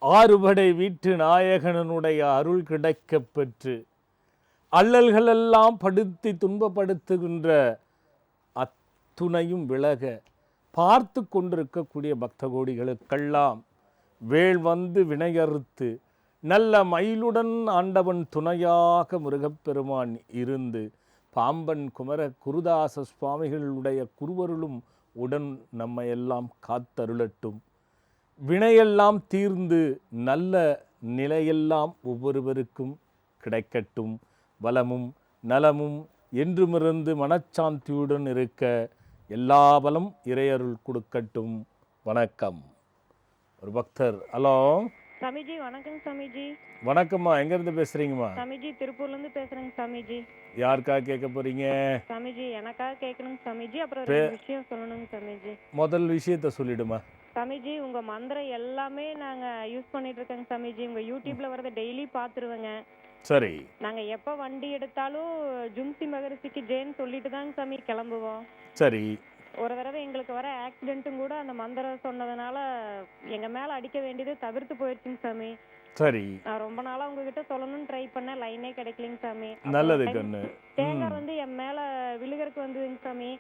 ஆறுபடை வீட்டு நாயகனுடைய அருள் கிடைக்கப் பெற்று அல்லல்களெல்லாம் படுத்தி துன்பப்படுத்துகின்ற அத்துணையும் விலக பார்த்து கொண்டிருக்கக்கூடிய பக்த கோடிகளுக்கெல்லாம் வேள் வந்து வினையறுத்து நல்ல மயிலுடன் ஆண்டவன் துணையாக முருகப்பெருமான் இருந்து பாம்பன் குமர குருதாச சுவாமிகளுடைய குருவருளும் உடன் நம்மையெல்லாம் காத்தருளட்டும். வினையெல்லாம் தீர்ந்து நல்ல நிலையெல்லாம் ஒவ்வொருவருக்கும் கிடைக்கட்டும். வளமும் நலமும் என்றுமிருந்து மனச்சாந்தியுடன் இருக்க எல்லா பலம் இறையருள் கொடுக்கட்டும். வணக்கம். ஒரு பக்தர். ஹலோ சாமிஜி, வணக்கம் சாமிஜி. வணக்கம்மா, எங்கேருந்து பேசுகிறீங்கம்மா? சாமிஜி, திருப்பூர்லேருந்து பேசுகிறேங்க சாமிஜி. யாருக்காக கேட்க போகிறீங்க? சாமிஜி, எனக்காக கேட்கணுங்க சாமிஜி. அப்புறம் ரெண்டு விஷயம் சொல்லணுங்க சாமிஜி. முதல் விஷயத்த சொல்லிடுமா. சாமிஜி, உங்கள் மந்திரம் எல்லாமே நாங்கள் யூஸ் பண்ணிட்டு இருக்கோங்க சாமிஜி. உங்கள் யூடியூப்பில் வரதை டெய்லி பார்த்துருவேங்க. சரி. நாங்கள் எப்போ வண்டி எடுத்தாலும் ஜும்சி மகரிஷிக்கு ஜெயின் சொல்லிட்டு தாங்க சாமி கிளம்புவோம். சரி. ஒரு தடவை எங்களுக்கு வர ஆக்சிடென்ட்டும் கூட அந்த மந்திரம் சொன்னதுனால எங்கள் மேலே அடிக்க வேண்டியது தவிர்த்து போயிடுச்சுங்க சாமி. சரி. நான் ரொம்ப நாளா உங்ககிட்ட சொல்லணும்னு ட்ரை பண்ணேன், லைனே கிடைக்கலங்க சாமி. நல்லது கண்ணு. தேங்காய் வந்து என் மேல விழுகறதுக்கு வந்ததுங்க சாமி.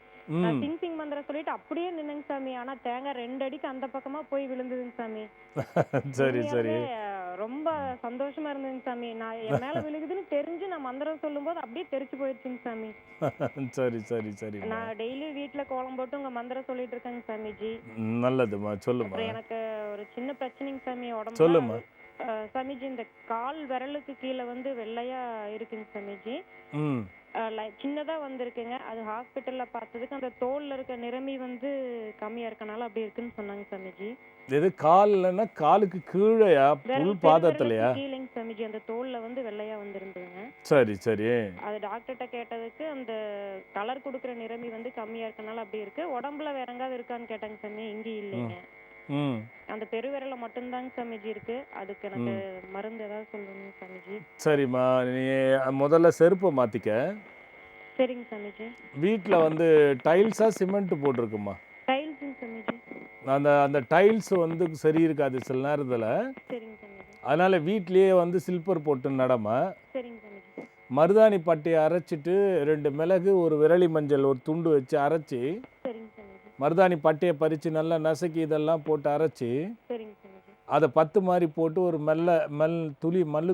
நான் சிங் மந்திரம் சொல்லிட்டு அப்படியே நின்னுங்க சாமி. ஆனா தேங்காய் 2 அடிக்கு அந்த பக்கமா போய் விழுந்ததுங்க சாமி. சரி சரி. ரொம்ப சந்தோஷமா இருந்ததுங்க சாமி. நான் என் மேல விழுகுதுன்னு தெரிஞ்சு நான் மந்திரம் சொல்லும் போது அப்படியே தெரிச்சு போயிடுச்சுங்க சாமி. சரி சரி சரி. நான் டெய்லி வீட்டுல கோலம் போட்டு உங்க மந்திரம் சொல்லிட்டு இருக்கேங்க சாமிஜி. நல்லதுமா, சொல்லுமா. எனக்கு ஒரு சின்ன பிரச்சனைங்க சாமி உடம்பு. சொல்லுமா. சாமிஜி, இந்த கால் விரலுக்கு கீழே வந்து வெள்ளையா இருக்குங்க சாமிஜி. சின்னதா வந்திருக்குங்க. அது ஹாஸ்பிட்டல்ல பார்த்ததுக்கு அந்த தோல்ல இருக்க நிறமி வந்து கம்மியா இருக்கனால அப்படி இருக்குன்னு சொன்னாங்க சாமிஜி. இது கால்னா காலுக்கு கீழேயா, புல் பாதத்திலயா? கீழங்க சாமிஜி, அந்த தோல்ல வந்து வெள்ளையா வந்திருந்ததுங்க. சரி சரி. அது டாக்டர்கிட்ட கேட்டதுக்கு அந்த கலர் கொடுக்குற நிறமி வந்து கம்மியா இருக்கனால அப்படி இருக்கு. உடம்புல வேற எங்காவது இருக்கான்னு கேட்டாங்க சாமி. இங்கே இல்லைங்க. அந்த பெருவிரல மட்டும்தாங்க சாமிஜி இருக்கு. அதுக்கு எனக்கு மருந்து ஏதாவது சொல்லணும் சாமிஜி. சரிம்மா, நீ முதல்ல செருப்பை மாத்திக்க. சரிங்க சாமிஜி. வீட்டில் வந்து டைல்ஸா சிமெண்ட் போட்டிருக்குமா? டைல்ஸுங்க சாமிஜி. அந்த டைல்ஸ் வந்து சரி இருக்காது சில நேரத்தில். சரிங்க சாமிஜி. அதனால வீட்லேயே வந்து சில்பர் போட்டு நடமா. சரிங்க சாமிஜி. மருதாணி பட்டையை அரைச்சிட்டு 2 மிளகு, ஒரு விரலி மஞ்சள், ஒரு துண்டு வச்சு அரைச்சி, சரிங்க சாமிஜி, மருதாணி பட்டையை பறித்து நல்லா நசுக்கி இதெல்லாம் போட்டு அரைச்சி, சரிங்க சாமிஜி, அதை 10 மாதிரி போட்டு ஒரு மல்லு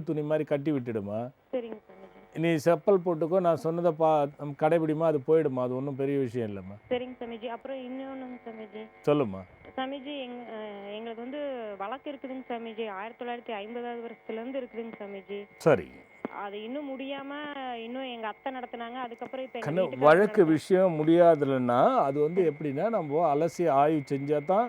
துணி மாதிரி கட்டி விட்டுடுமா. சரிங்க சாமிஜி. நீ செப்பல் போட்டுக்கோ, நான் சொன்னதை கடைபிடிமா, அது போயிடுமா. அது ஒன்றும் பெரிய விஷயம் இல்லைம்மா. சரிங்க சாமிஜி. அப்புறம் இன்னொன்றுங்க சாமிஜி. சொல்லுமா. சாமிஜி, எங்களுக்கு வந்து வழக்கு இருக்குதுங்க சாமிஜி. 1950வது வருஷத்துலேருந்து இருக்குதுங்க சாமிஜி. சரி. அது இன்னும் முடியாம இன்னும் எங்க அத்தை நடத்துனாங்க. அதுக்கப்புறம் இப்போ வழக்கு விஷயம் முடியாதுன்னா அது வந்து எப்படின்னா, நம்ம அலசி ஆய்வு செஞ்சால் தான்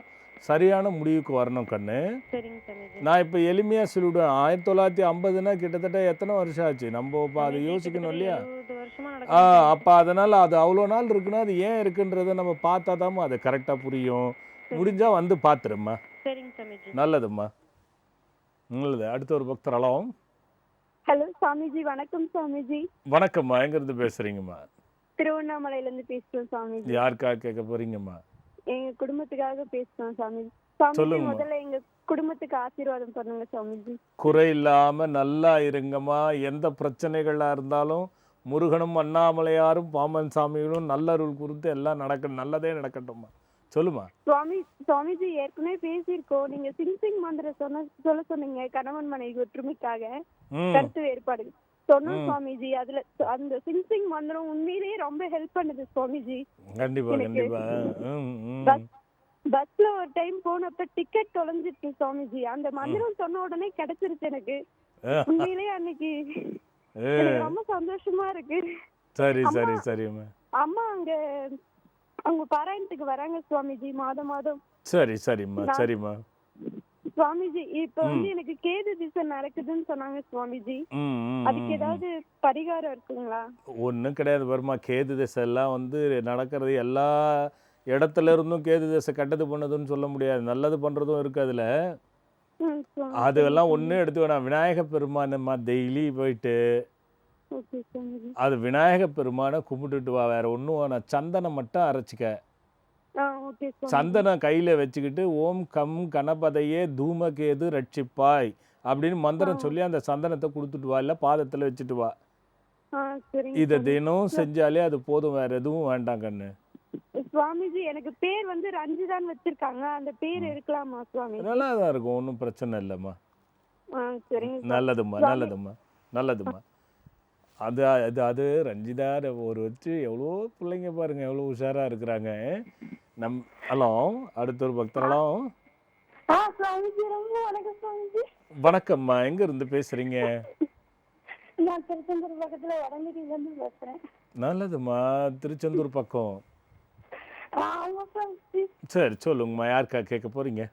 சரியான முடிவுக்கு வரணும் கண்ணு. சரிங்க சாமிஜி. நான் இப்போ எளிமையாக சொல்லிவிடுவேன். 1950னா கிட்டத்தட்ட எத்தனை வருஷம் ஆச்சு? நம்ம இப்போ அதை யோசிக்கணும் இல்லையா? 70 வருஷமா நடக்குது. அப்போ அதனால் அது அவ்வளோ நாள் இருக்குன்னா அது ஏன் இருக்குன்றதை நம்ம பார்த்தா தாம்மா அது கரெக்டாக புரியும். முடிஞ்சால் வந்து பார்த்துரும்மா. சரிங்க சாமிஜி. நல்லதும்மா, நல்லது. அடுத்த ஒரு பக்தர். ஹலோ. ஹலோ சாமிஜி, வணக்கம் சாமிஜி. வணக்கம்மா, எங்கேருந்து பேசுகிறீங்கம்மா? திருவண்ணாமலையிலேருந்து பேசுகிறோம் சாமிஜி. யாருக்காக கேட்க போகிறீங்கம்மா? எங்கள் குடும்பத்துக்காக பேசுகிறோம் சாமிஜி. சாமிஜி, முதல்ல எங்கள் குடும்பத்துக்கு ஆசீர்வாதம் பண்ணுங்க சாமிஜி. குறை இல்லாமல் நல்லா இருங்கம்மா. எந்த பிரச்சனைகளாக இருந்தாலும் முருகனும் அண்ணாமலையாரும் பாம்பன் சாமிகளும் நல்லருள் குறித்து எல்லாம் நல்லதே நடக்கட்டும்மா. சொல்லுமா. சுவாமிஜி, ஏற்கனவே பேசியிருக்கோம். நீங்க சிங் மந்திரம் சொல்ல சொன்னீங்க, கணவன் மனைவி ஒற்றுமைக்காக கருத்து வேறுபாடு சொன்னோம் சுவாமிஜி. அதுல அந்த சிங் மந்திரம் உண்மையிலேயே ரொம்ப ஹெல்ப் பண்ணுது சுவாமிஜி. கண்டிப்பா கண்டிப்பா. பஸ்ல ஒரு டைம் போனப்ப டிக்கெட் தொலைஞ்சிருச்சு சுவாமிஜி. அந்த மந்திரம் சொன்ன உடனே கிடைச்சிருச்சு எனக்கு. உண்மையிலேயே அன்னைக்கு ரொம்ப சந்தோஷமா இருக்கு. சரி சரி சரிம்மா. அம்மா அவங்க பாராயணத்துக்கு வராங்க சுவாமிஜி, மாதம். சரி சரிம்மா சரிம்மா. சுவாமிஜி, இப்ப வந்து எனக்கு கேது திசை நடக்குதுன்னு சொன்னாங்க சுவாமிஜி. அதுக்கு ஏதாவது பரிகாரம் இருக்குங்களா? ஒன்றும் கிடையாது வருமா. கேது திசை எல்லாம் வந்து நடக்கிறது எல்லா இடத்துல இருந்தும் கேது திசை கெட்டது பண்ணதுன்னு சொல்ல முடியாது. நல்லது பண்ணுறதும் இருக்குது அதில். அதெல்லாம் ஒன்றும் எடுத்து வேணாம். விநாயக பெருமானம்மா டெய்லி போயிட்டு அது விநாயக பெருமானை கும்பிட்டுட்டு வா. வேற ஒன்றும் வேணாம். சந்தனம் மட்டும் அரைச்சிக்க. ஓகே சுவாமிஜி. சந்தனம் கையில் வச்சுக்கிட்டு ஓம் கம் கணபதையே தூமகேது ரட்சிப்பாய் அப்படின்னு மந்திரம் சொல்லி அந்த சந்தனத்தை கொடுத்துட்டு வா, இல்லை பாதத்தில் வச்சுட்டு வா. சரிங்க இதை சுவாமி. தினம் செஞ்சாலே அது போதும், வேற எதுவும் வேண்டாம் கண்ணு. சுவாமிஜி எனக்கு பேர் வந்து ரஞ்சிதான் வச்சிருக்காங்க, அந்த பேர் இருக்கலாமா சுவாமி? நல்லா தான் இருக்கும், ஒன்றும் பிரச்சனை இல்லைம்மா. சரிங்க சுவாமி. நல்லதும்மா சுவாமி. நல்லதும்மா நல்லதும்மா. அது அது அது ரஞ்சிதா ஒரு வச்சு எவ்வளோ பிள்ளைங்க பாருங்க எவ்வளோ உஷாராக இருக்கிறாங்க. ஹலோ, அடுத்த ஒரு பக்தர்களோ. சுவாமிஜி ரொம்ப வணக்கம் சுவாமிஜி. வணக்கம்மா, எங்க இருந்து பேசுறீங்க? நான் திருச்செந்தூர் பக்கத்துல வடமேட்டில இருந்து பேசுறேன். நல்லதும்மா, திருச்செந்தூர் பக்கம். ஆமா சுவாமிஜி. சரி சொல்லுங்கம்மா, யாருக்கா கேட்க போறீங்க?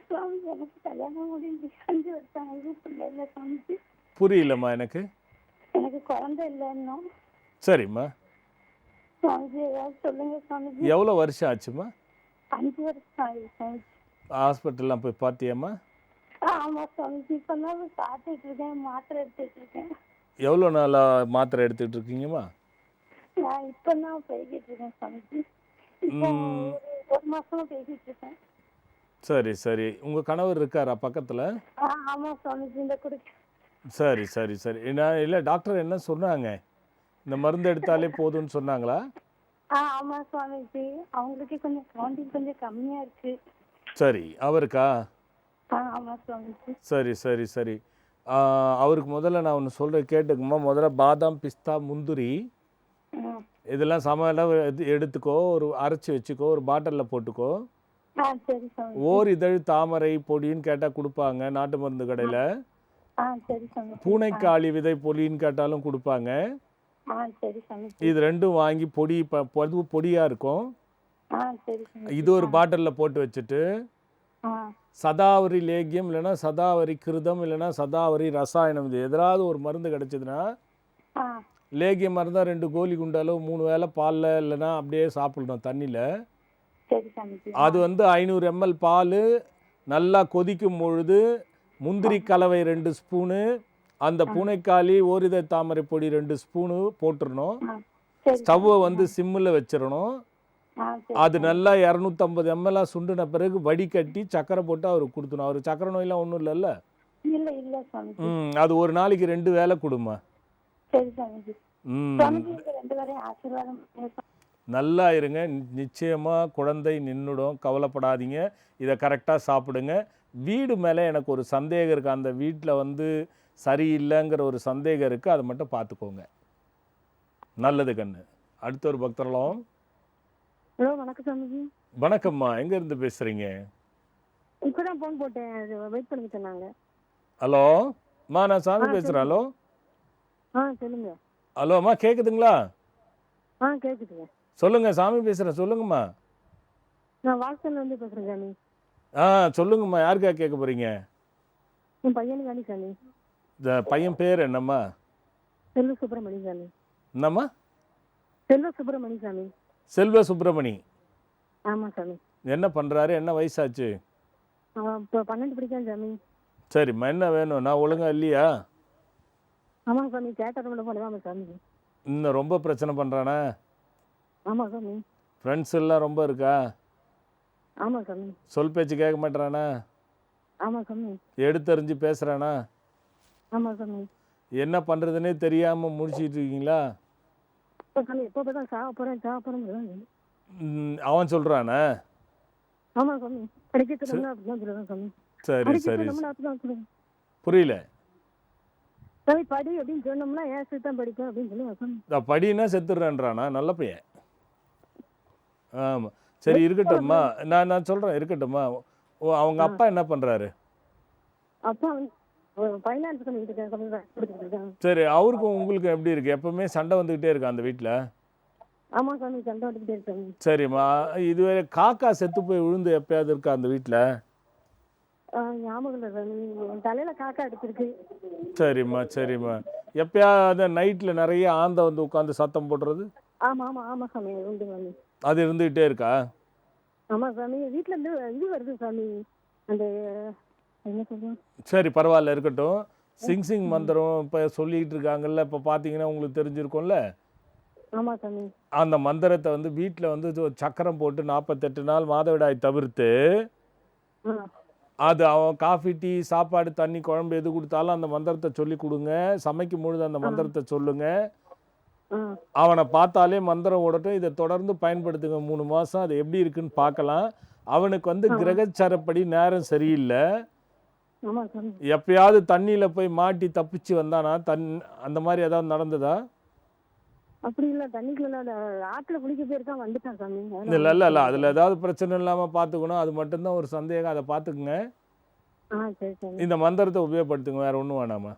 சுவாமிஜி எனக்கு கல்யாணம் முடிஞ்சு 5 வருஷம் ஆகுது, பிள்ளை இல்லை சுவாமிஜி. புரியலம்மா எனக்கு. எனக்கு குழந்தை இல்லை இன்னும். சரிம்மா, சுவாமிஜி ஏதாவது சொல்லுங்க சுவாமிஜி. எவ்வளோ வருஷம் ஆச்சும்மா? 5 வருஷம் ஆகுது சுவாமிஜி. ஹாஸ்பிட்டல்லாம் போய் பார்த்தியாம்மா? ஆமா சுவாமிஜி, இப்பதான் சாப்பிட்டுட்டு இருக்கேன், மாத்திரை எடுத்துட்டு இருக்கேன். எவ்வளோ நாளாக மாத்திரை எடுத்துகிட்டு இருக்கீங்கம்மா? நான் இப்பதான் போய்கிட்டு இருக்கேன் சுவாமிஜி. இப்போ ஒரு மாசமா பேசிட்டு இருக்கேன். சரி சரி, உங்கள் கணவர் இருக்காரா பக்கத்தில்? ஆமா சுவாமிஜி, இந்த குடுக்க. சரி சரி சரி, நான் இல்லை டாக்டர் என்ன சொன்னாங்க, இந்த மருந்து எடுத்தாலே போதும்னு சொன்னாங்களா? ஆமா சுவாமிஜி, அவங்களுக்கு கொஞ்சம் கவுண்டிங் கொஞ்சம் கம்மியா இருக்கு. சரி, அவருக்கா? ஆமா சுவாமிஜி. சரி சரி சரி. அவருக்கு முதல்ல நான் ஒன்று சொல்கிறேன் கேட்டுக்குமா. முதல்ல பாதாம் பிஸ்தா முந்திரி இதெல்லாம் சமையலாக எடுத்துக்கோ, ஒரு அரைச்சி வச்சுக்கோ, ஒரு பாட்டிலில் போட்டுக்கோ. சரி சுவாமிஜி. ஓர் இதழ் தாமரை பொடின்னு கேட்டால் கொடுப்பாங்க நாட்டு மருந்து கடையில். சரி சுவாமிஜி. பூனைக்காளி விதை பொடின்னு கேட்டாலும் கொடுப்பாங்க. சரி சுவாமிஜி. இது ரெண்டும் வாங்கி பொடி பொடியாக இருக்கும். சரி சுவாமிஜி. இது ஒரு பாட்டிலில் போட்டு வச்சுட்டு சதாவரி லேகியம் இல்லைன்னா சதாவரி கிருதம் இல்லைன்னா சதாவரி ரசாயனம், இது எதாவது ஒரு மருந்து கிடைச்சதுன்னா லேகியம் மருந்தாக 2 கோலி குண்டு அளவு 3 வேளை பாலில் இல்லைன்னா அப்படியே சாப்பிடணும் தண்ணியில். சரி சுவாமிஜி. அது வந்து 500 ml பால் நல்லா கொதிக்கும் பொழுது முந்திரி கலவை 2 ஸ்பூனு, அந்த பூனைக்காளி ஓரித தாமரை பொடி 2 ஸ்பூனு போட்டுடணும். ஸ்டவ்வை வந்து சிம்மில் வச்சிடணும். அது நல்லா 250 ml சுண்டின பிறகு வடிகட்டி சக்கரை போட்டு அவருக்கு கொடுக்கணும். அவர் சக்கரை நோயெல்லாம் ஒன்றும் இல்லைல்ல? இல்ல இல்ல சுவாமிஜி. அது ஒரு நாளைக்கு 2 வேளை கொடுமா. சரி சுவாமிஜி. சுவாமிஜி, இந்த 2 பேரையும் ஆசீர்வாதம் பண்ணுங்க. நல்லா இருங்க, நிச்சயமாக குழந்தை நின்றுடும், கவலைப்படாதீங்க. இதை கரெக்டாக சாப்பிடுங்க. வீடு மேலே எனக்கு ஒரு சந்தேகம் இருக்குது, அந்த வீட்டில் வந்து சரியில்லைங்கிற ஒரு சந்தேகம் இருக்குது, அதை மட்டும் பார்த்துக்கோங்க. நல்லது கண்ணு. அடுத்த ஒரு பக்தர்களும். ஹலோ, வணக்கம் சுவாமிஜி. வணக்கம்மா, எங்கேருந்து பேசுகிறீங்க? இப்போதான் ஃபோன் போட்டேன், அது வெயிட் பண்ணி சொன்னாங்க. ஹலோ அம்மா, நான் சாமி பேசுகிறேன். ஹலோ சொல்லுங்க. ஹலோம்மா, கேட்குதுங்களா? கேட்குதுங்க. சொல்லுங்கள், சாமி பேசுகிறேன், சொல்லுங்கம்மா. நான் வாட்ஸ்அப்ல வந்து பேசுறேன் சாமி. சொல்லுங்கம்மா, யாருக்கா கேட்க போகிறீங்க? என் பையனுக்காண்டி சாமி. இந்த பையன் பேர் என்னம்மா? செல்வ சுப்பிரமணி சாமி. என்னம்மா? செல்வ சுப்பிரமணி சாமி. செல்வ சுப்பிரமணி. ஆமா சாமி. என்ன பண்ணுறாரு, என்ன வயசாச்சு? இப்போ 12 படிக்கான் சாமி. சரிம்மா, என்ன வேணும்? நான் ஒழுங்கா இல்லையா? ஆமாங்க சாமி, கேட்டதை பண்ணுவாங்க சாமி. இன்னும் ரொம்ப பிரச்சனை பண்ணுறானா? ஆமா சாமி. ஃப்ரெண்ட்ஸ் எல்லாம் ரொம்ப இருக்கா? ஆமா சாமி. சொல் பேச்சு கேட்க மாட்டேறானா? ஆமா சாமி. எடுத்தறிஞ்சு பேசுகிறானா? ஆமா சாமி. என்ன பண்ணுறதுனே தெரியாமல் முடிச்சிட்டு இருக்கீங்களா? சாமி, எப்போ பார்த்தா சாப்பிட்றேன். அவன் சொல்கிறானா? ஆமா சாமி. படிக்கிறது அப்படிதான் சொல்லுவேன் சாமி. சரி சரி, அப்படிதான் புரியல. சாமி, படி அப்படின்னு சொன்னோம்னா ஏன் தான் படிப்பேன் அப்படின்னு சொல்லுவேன் சாமி. படினா செத்துடுறேன்றானா? நல்ல பையன். ஆமாம், சரி இருக்கட்டும்மா, நான் சொல்கிறேன் இருக்கட்டும்மா. அவங்க அப்பா என்ன பண்ணுறாரு? அப்பா வந்து ஃபைனான்ஸ் பண்ணிட்டு இருக்காங்க. சரி, அவருக்கும் உங்களுக்கும் எப்படி இருக்குது? எப்பவுமே சண்டை வந்துக்கிட்டே இருக்கா அந்த வீட்டில்? ஆமா சாமி, சண்டை வந்துக்கிட்டே இருக்காங்க. சரிம்மா, இதுவரை காக்கா செத்து போய் விழுந்து எப்பயாவது இருக்கா அந்த வீட்டில்? ஞாபகம் இல்லை சாமி, என் தலையில காக்கா அடிச்சிருக்கு. சரிம்மா சரிம்மா, எப்பயாவது நைட்டில் நிறைய ஆந்தை வந்து உட்காந்து சத்தம் போடுறது? ஆமா ஆமா ஆமா சாமி, உண்டு சாமி. அது இருந்துகிட்டே இருக்கா? ஆமா சாமி, வீட்டுல இருந்து இது வருது சாமி, அந்த என்ன சொல்றோம். சரி பரவாயில்ல, இருக்கட்டும். சிங் மந்திரம் இப்போ சொல்லிக்கிட்டு இருக்காங்கல்ல, இப்போ பார்த்தீங்கன்னா உங்களுக்கு தெரிஞ்சிருக்கும்ல. ஆமா சாமி. அந்த மந்திரத்தை வந்து வீட்டில் வந்து சக்கரம் போட்டு 48 நாள் மாதவிடாய் தவிர்த்து ம். அது அவன் காஃபி டீ சாப்பாடு தண்ணி குழம்பு எது கொடுத்தாலும் அந்த மந்திரத்தை சொல்லி கொடுங்க. சமைக்கும் பொழுது அந்த மந்திரத்தை சொல்லுங்க. ம். அவனை பார்த்தாலே மந்திரம் ஓடட்டும். இதை தொடர்ந்து பயன்படுத்துங்க 3 மாதம். அது எப்படி இருக்குன்னு பார்க்கலாம். அவனுக்கு வந்து கிரகச்சாரப்படி நேரம் சரியில்லை. ஆமா சாமி. எப்பயாவது தண்ணியில் போய் மாட்டி தப்பிச்சு வந்தானா அந்த மாதிரி ஏதாவது நடந்ததா? அப்படி இல்ல, தண்ணிக்குள்ள ஆத்துல குளிக்க பேர் தான் வந்துட்டான் சாமி. இல்லை இல்லை இல்லை அதில் ஏதாவது பிரச்சனை இல்லாமல் பார்த்துக்கணும். அது மட்டும்தான் ஒரு சந்தேகம். அதை பார்த்துக்குங்க. சரி சாமி. இந்த மந்திரத்தை உபயோகப்படுத்துங்க. வேற ஒன்றும் வேணாமா?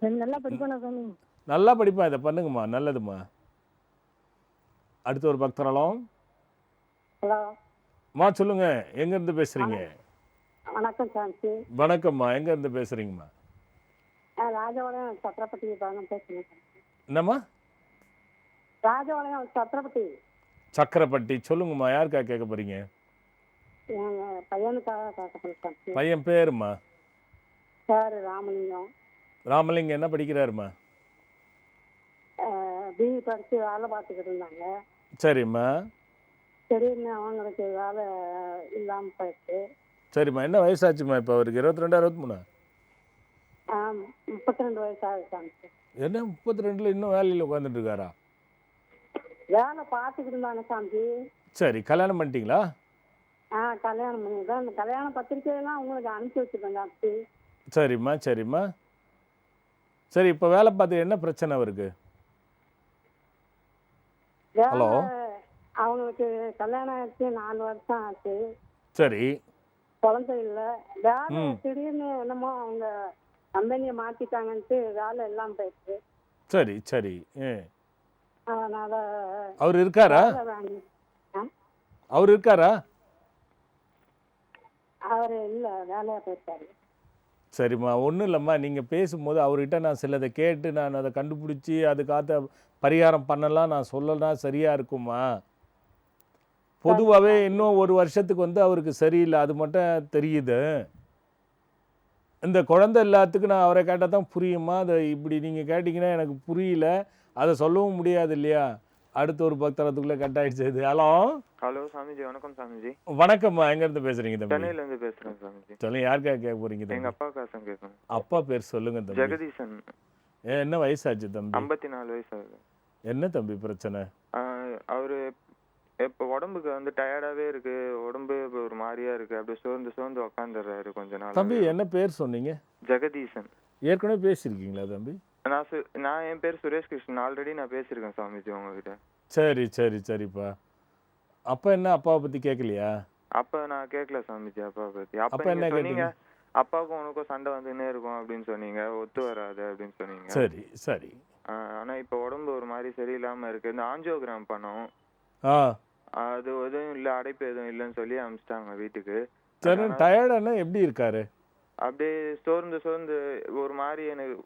சரி, நல்லா படிப்பானா சாமி? நல்லா படிப்பேன். இதை பண்ணுங்கம்மா. நல்லதும்மா. அடுத்து ஒரு பக்தராலும். ஹலோ. மா சொல்லுங்க. எங்கேருந்து பேசுகிறீங்க? வணக்கம் சாமி. வணக்கம்மா. எங்கேருந்து பேசுகிறீங்கம்மா? ராஜபாளையம் சத்திரப்பட்டி பேசுறேன். என்னம்மா? ராஜபாளையம் சத்திரப்பட்டி. சக்கரப்பட்டி. சொல்லுங்கம்மா. யாருக்கா கேட்க போகிறீங்க? எங்க பையனுக்காக கேட்க சாமி. பையன் பேருமா? சார் ராமலிங்கம். ராமலிங்கம் என்ன படிக்கிறாருமா? பிஇ படித்து வேலை பார்த்துக்கிட்டு இருந்தாங்க. சரிம்மா. திடீர்னு அவங்களுக்கு வேலை இல்லாமல் போயிடுச்சு. சரிம்மா. என்ன வயசாச்சுமா இப்போ அவருக்கு? 22 23? 32 வயசு ஆகுது. என்ன 32ல் இன்னும் வேலையில் உட்காந்துட்டு இருக்காரா? வேலை பார்த்துக்கிட்டு இருந்தாங்க சாமி. சரி. கல்யாணம் பண்ணிட்டீங்களா? கல்யாணம் பண்ணிதான். இந்த கல்யாண பத்திரிக்கையெல்லாம் உங்களுக்கு அனுப்பிச்சி வச்சுருக்கேன் சாமி. சரிம்மா சரிம்மா. சரி. இப்போ வேலை பார்த்து என்ன பிரச்சனை அவருக்கு? ஹலோ. அவங்களுக்கு கல்யாணம் ஆச்சு 4 வருஷம் ஆச்சு. சரி. குழந்தை இல்லை. வேலை திடீர்னு என்னமோ அவங்க கம்பெனியை மாற்றிட்டாங்கன்ட்டு வேலை எல்லாம் போயிடுச்சு. சரி சரி. அதனால அவர் இருக்காரா? அவர் இருக்காரா? அவர் இல்லை, வேலையாக போயிருக்காரு. சரிம்மா. ஒன்றும் இல்லைம்மா. நீங்கள் பேசும்போது அவர்கிட்ட நான் சிலதை கேட்டு நான் அதை கண்டுபிடிச்சி அதுக்காக பரிகாரம் பண்ணலாம் நான் சொல்லலாம் சரியாக இருக்குமா? பொதுவாகவே இன்னும் 1 வருஷத்துக்கு வந்து அவருக்கு சரியில்லை. அது மட்டும் தெரியுது. இந்த குழந்தை எல்லாத்துக்கும் நான் அவரை கேட்டால் தான் புரியுமா? அதை இப்படி நீங்கள் கேட்டிங்கன்னா எனக்கு புரியல. அதை சொல்லவும் முடியாது இல்லையா? அடுத்த ஒரு பக்தரத்துக்குள்ளே கட் ஆகிடுச்சு இது. ஹலோ. ஹலோ சாமிஜி. வணக்கம் சாமிஜி. வணக்கம்மா. எங்கேருந்து பேசுகிறீங்க தம்பி? சென்னையிலேருந்து பேசுகிறேன் சாமிஜி. சொல்லுங்கள். யாருக்காக கேட்க போகிறீங்க தம்பி? எங்கள் அப்பா காசம் கேட்கணும். அப்பா பேர் சொல்லுங்க தம்பி. ஜெகதீசன். என்ன வயசாச்சு தம்பி? 54 வயசு ஆகுது. என்ன தம்பி பிரச்சனை? அவர் இப்போ உடம்புக்கு வந்து டயர்டாகவே இருக்கு. உடம்பு இப்போ ஒரு மாதிரியா இருக்கு. அப்படியே சோர்ந்து உக்காந்துடுறாரு கொஞ்ச நாள். தம்பி என்ன பேர் சொன்னீங்க? ஜெகதீசன். ஏற்கனவே பேசியிருக்கீங்களா தம்பி? நான் என் பேர் சுரேஷ் கிருஷ்ணன். ஆல்ரெடி நான் பேசியிருக்கேன் சாமிஜி உங்ககிட்ட. சரி சரி சரிப்பா. அப்போ என்ன அப்பாவை பற்றி கேட்கலையா? அப்போ நான் கேட்கல சாமிஜி அப்பாவை பற்றி. அப்ப அப்போ என்ன என்ன சொன்னீங்க? கேட்டீங்க? அப்பாவுக்கும் உனக்கும் சண்டை வந்துன்னே இருக்கும் அப்படின்னு சொன்னீங்க. ஒத்து வராது அப்படின்னு சொன்னீங்க. சரி சரி. ஆனால் இப்போ உடம்பு ஒரு மாதிரி சரியில்லாமல் இருக்கு. இந்த ஆஞ்சியோகிராம் பண்ணோம். அது எதுவும் இல்லை, அடைப்பு எதுவும் இல்லைன்னு சொல்லி அனுப்பிச்சிட்டாங்க வீட்டுக்கு. சரி. டயர்டானா எப்படி இருக்காரு? அப்படியே சோர்ந்து ஒரு மாதிரி எனக்கு